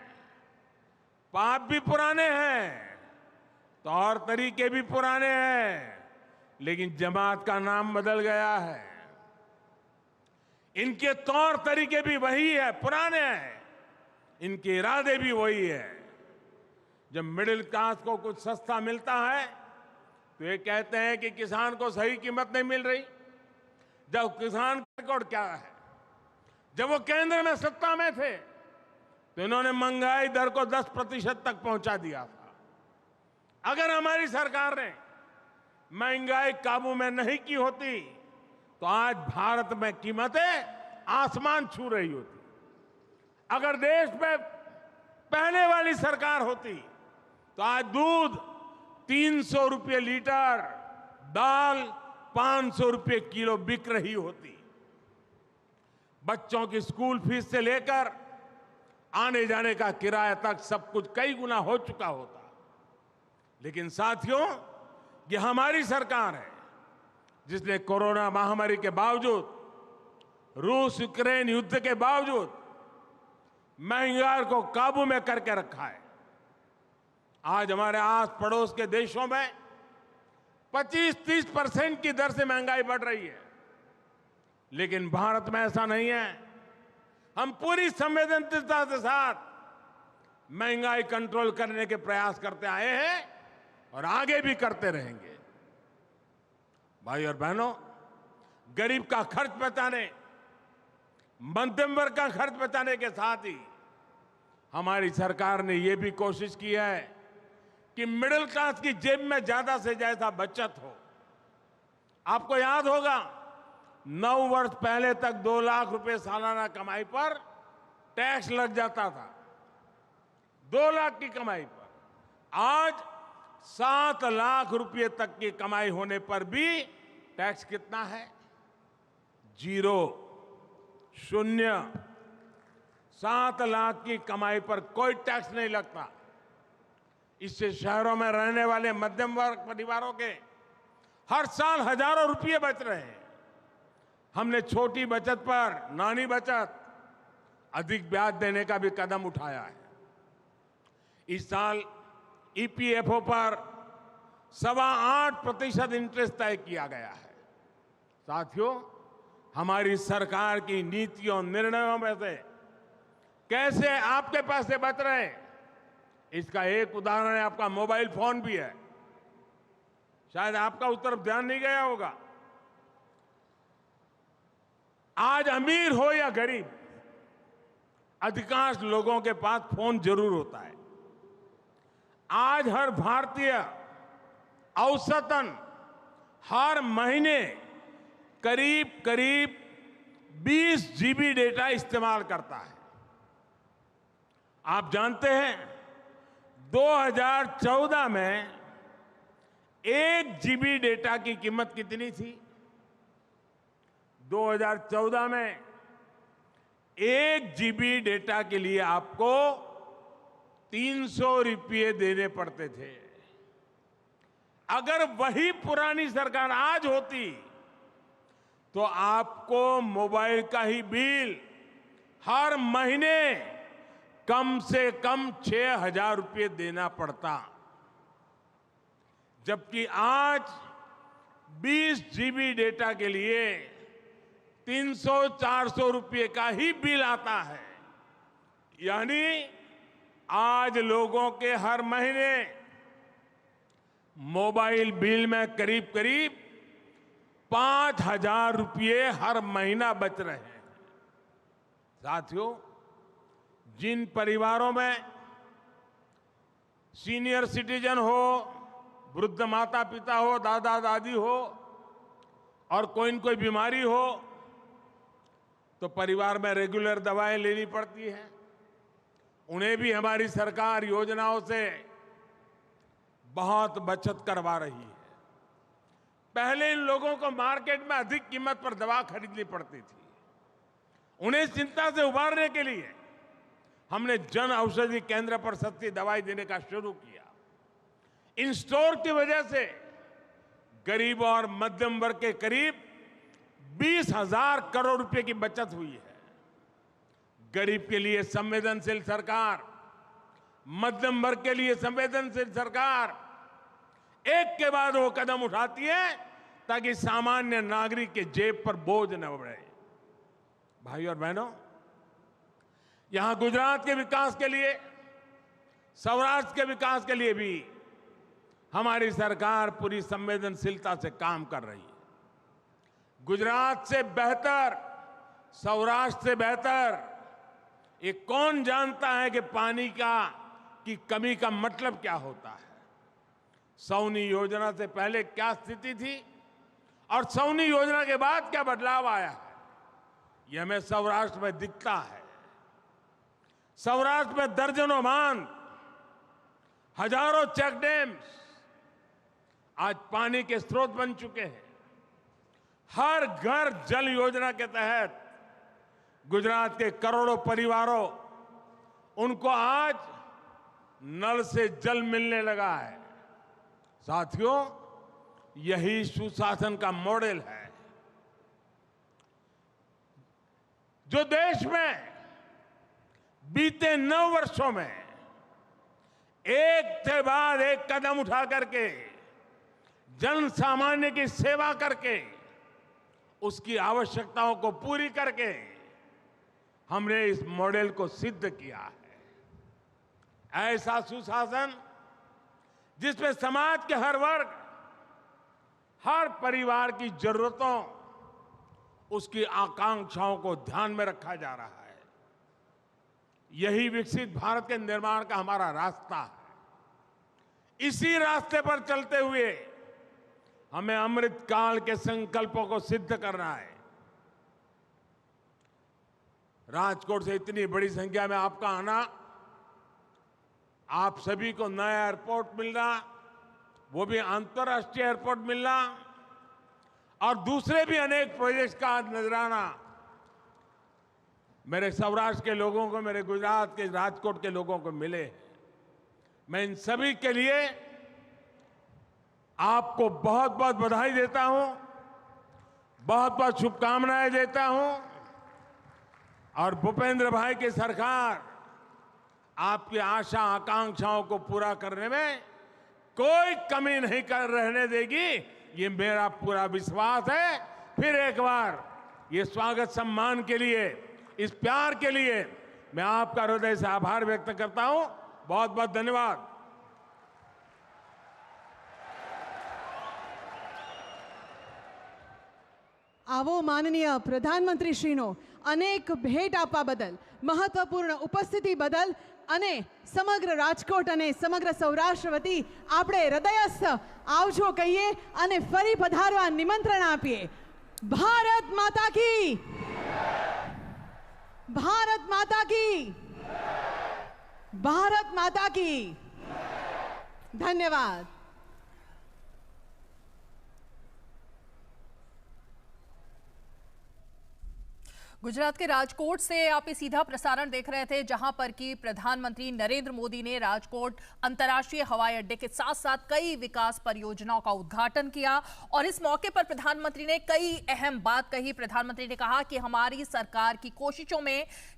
पाप भी पुराने हैं, तौर तरीके भी पुराने हैं, लेकिन जमात का नाम बदल गया है। इनके तौर तरीके भी वही है, पुराने हैं, इनके इरादे भी वही है। जब मिडिल क्लास को कुछ सस्ता मिलता है तो ये कहते हैं कि किसान को सही कीमत नहीं मिल रही। जब किसान का रिकॉर्ड क्या है, जब वो केंद्र में सत्ता में थे तो इन्होंने महंगाई दर को 10% तक पहुंचा दिया था। अगर हमारी सरकार ने महंगाई काबू में नहीं की होती तो आज भारत में कीमतें आसमान छू रही होती। अगर देश में पहले वाली सरकार होती तो आज दूध 300 रुपये लीटर, दाल 500 रुपये किलो बिक रही होती। बच्चों की स्कूल फीस से लेकर आने जाने का किराया तक सब कुछ कई गुना हो चुका होता। लेकिन साथियों, ये हमारी सरकार है जिसने कोरोना महामारी के बावजूद, रूस यूक्रेन युद्ध के बावजूद महंगाई को काबू में करके रखा है। आज हमारे आस पड़ोस के देशों में 25-30% की दर से महंगाई बढ़ रही है, लेकिन भारत में ऐसा नहीं है। हम पूरी संवेदनशीलता के साथ महंगाई कंट्रोल करने के प्रयास करते आए हैं और आगे भी करते रहेंगे। भाई और बहनों, गरीब का खर्च बचाने, मध्यम वर्ग का खर्च बचाने के साथ ही हमारी सरकार ने यह भी कोशिश की है कि मिडिल क्लास की जेब में ज्यादा से ज्यादा बचत हो। आपको याद होगा 9 वर्ष पहले तक 2 लाख रुपए सालाना कमाई पर टैक्स लग जाता था। 2 लाख की कमाई पर आज 7 लाख रुपए तक की कमाई होने पर भी टैक्स कितना है? 0, 0। 7 लाख की कमाई पर कोई टैक्स नहीं लगता। इससे शहरों में रहने वाले मध्यम वर्ग परिवारों के हर साल हजारों रुपये बच रहे हैं। हमने छोटी बचत पर, नानी बचत, अधिक ब्याज देने का भी कदम उठाया है। इस साल ईपीएफओ पर 8.25% इंटरेस्ट तय किया गया है। साथियों, हमारी सरकार की नीतियों, निर्णयों में से कैसे आपके पैसे बच रहे हैं, इसका एक उदाहरण है आपका मोबाइल फोन भी है। शायद आपका उस तरफ ध्यान नहीं गया होगा। आज अमीर हो या गरीब, अधिकांश लोगों के पास फोन जरूर होता है। आज हर भारतीय औसतन हर महीने करीब 20 GB डेटा इस्तेमाल करता है। आप जानते हैं 2014 में 1 GB डेटा की कीमत कितनी थी? 2014 में 1 GB डेटा के लिए आपको 300 रुपये देने पड़ते थे। अगर वही पुरानी सरकार आज होती तो आपको मोबाइल का ही बिल हर महीने कम से कम 6,000 रुपये देना पड़ता। जबकि आज 20 GB डेटा के लिए 300-400 रुपये का ही बिल आता है। यानी आज लोगों के हर महीने मोबाइल बिल में करीब 5,000 रुपये हर महीना बच रहे हैं। साथियों, जिन परिवारों में सीनियर सिटीजन हो, वृद्ध माता पिता हो, दादा दादी हो और कोई न कोई बीमारी हो तो परिवार में रेगुलर दवाएं लेनी पड़ती हैं। उन्हें भी हमारी सरकार योजनाओं से बहुत बचत करवा रही है। पहले इन लोगों को मार्केट में अधिक कीमत पर दवा खरीदनी पड़ती थी। उन्हें चिंता से उबारने के लिए हमने जन औषधि केंद्र पर सस्ती दवाई देने का शुरू किया। इन स्टोर की वजह से गरीब और मध्यम वर्ग के करीब 20,000 करोड़ रुपए की बचत हुई है। गरीब के लिए संवेदनशील सरकार, मध्यम वर्ग के लिए संवेदनशील सरकार एक के बाद वो कदम उठाती है ताकि सामान्य नागरिक के जेब पर बोझ न बढ़े। भाई और बहनों, यहां गुजरात के विकास के लिए, सौराष्ट्र के विकास के लिए भी हमारी सरकार पूरी संवेदनशीलता से काम कर रही है। गुजरात से बेहतर, सौराष्ट्र से बेहतर ये कौन जानता है कि पानी की कमी का मतलब क्या होता है। सौनी योजना से पहले क्या स्थिति थी और सौनी योजना के बाद क्या बदलाव आया है, यह हमें सौराष्ट्र में दिखता है। सौराष्ट्र में दर्जनों बांध, हजारों चेक डैम्स आज पानी के स्रोत बन चुके हैं। हर घर जल योजना के तहत गुजरात के करोड़ों परिवारों, उनको आज नल से जल मिलने लगा है। साथियों, यही सुशासन का मॉडल है जो देश में बीते 9 वर्षों में एक के बाद एक कदम उठा करके जन सामान्य की सेवा करके उसकी आवश्यकताओं को पूरी करके हमने इस मॉडल को सिद्ध किया है। ऐसा सुशासन जिसमें समाज के हर वर्ग, हर परिवार की जरूरतों, उसकी आकांक्षाओं को ध्यान में रखा जा रहा है। यही विकसित भारत के निर्माण का हमारा रास्ता है। इसी रास्ते पर चलते हुए हमें अमृत काल के संकल्पों को सिद्ध करना है। राजकोट से इतनी बड़ी संख्या में आपका आना, आप सभी को नया एयरपोर्ट मिलना, वो भी अंतर्राष्ट्रीय एयरपोर्ट मिलना और दूसरे भी अनेक प्रोजेक्ट्स का नजराना मेरे सौराष्ट्र के लोगों को, मेरे गुजरात के राजकोट के लोगों को मिले। मैं इन सभी के लिए आपको बहुत बहुत बधाई देता हूं, बहुत बहुत शुभकामनाएं देता हूं और भूपेंद्र भाई की सरकार आपकी आशा आकांक्षाओं को पूरा करने में कोई कमी नहीं कर रहने देगी, ये मेरा पूरा विश्वास है। फिर एक बार ये स्वागत सम्मान के लिए, इस प्यार के लिए मैं आपका हृदय से आभार व्यक्त करता हूं। बहुत बहुत धन्यवाद। આવો માનનીય પ્રધાનમંત્રીશ્રીનો અનેક ભેટ આપવા બદલ, મહત્વપૂર્ણ ઉપસ્થિતિ બદલ અને સમગ્ર રાજકોટ અને સમગ્ર સૌરાષ્ટ્ર વતી આપણે હૃદયસ્થ આવજો કહીએ અને ફરી પધારવા નિમંત્રણ આપીએ। ભારત માતા કી, ભારત માતા કી, ભારત માતા કી। ધન્યવાદ। गुजरात के राजकोट से आप ये सीधा प्रसारण देख रहे थे, जहां पर कि प्रधानमंत्री नरेंद्र मोदी ने राजकोट अंतर्राष्ट्रीय हवाई अड्डे के साथ साथ कई विकास परियोजनाओं का उद्घाटन किया और इस मौके पर प्रधानमंत्री ने कई अहम बात कही। प्रधानमंत्री ने कहा कि हमारी सरकार की कोशिशों में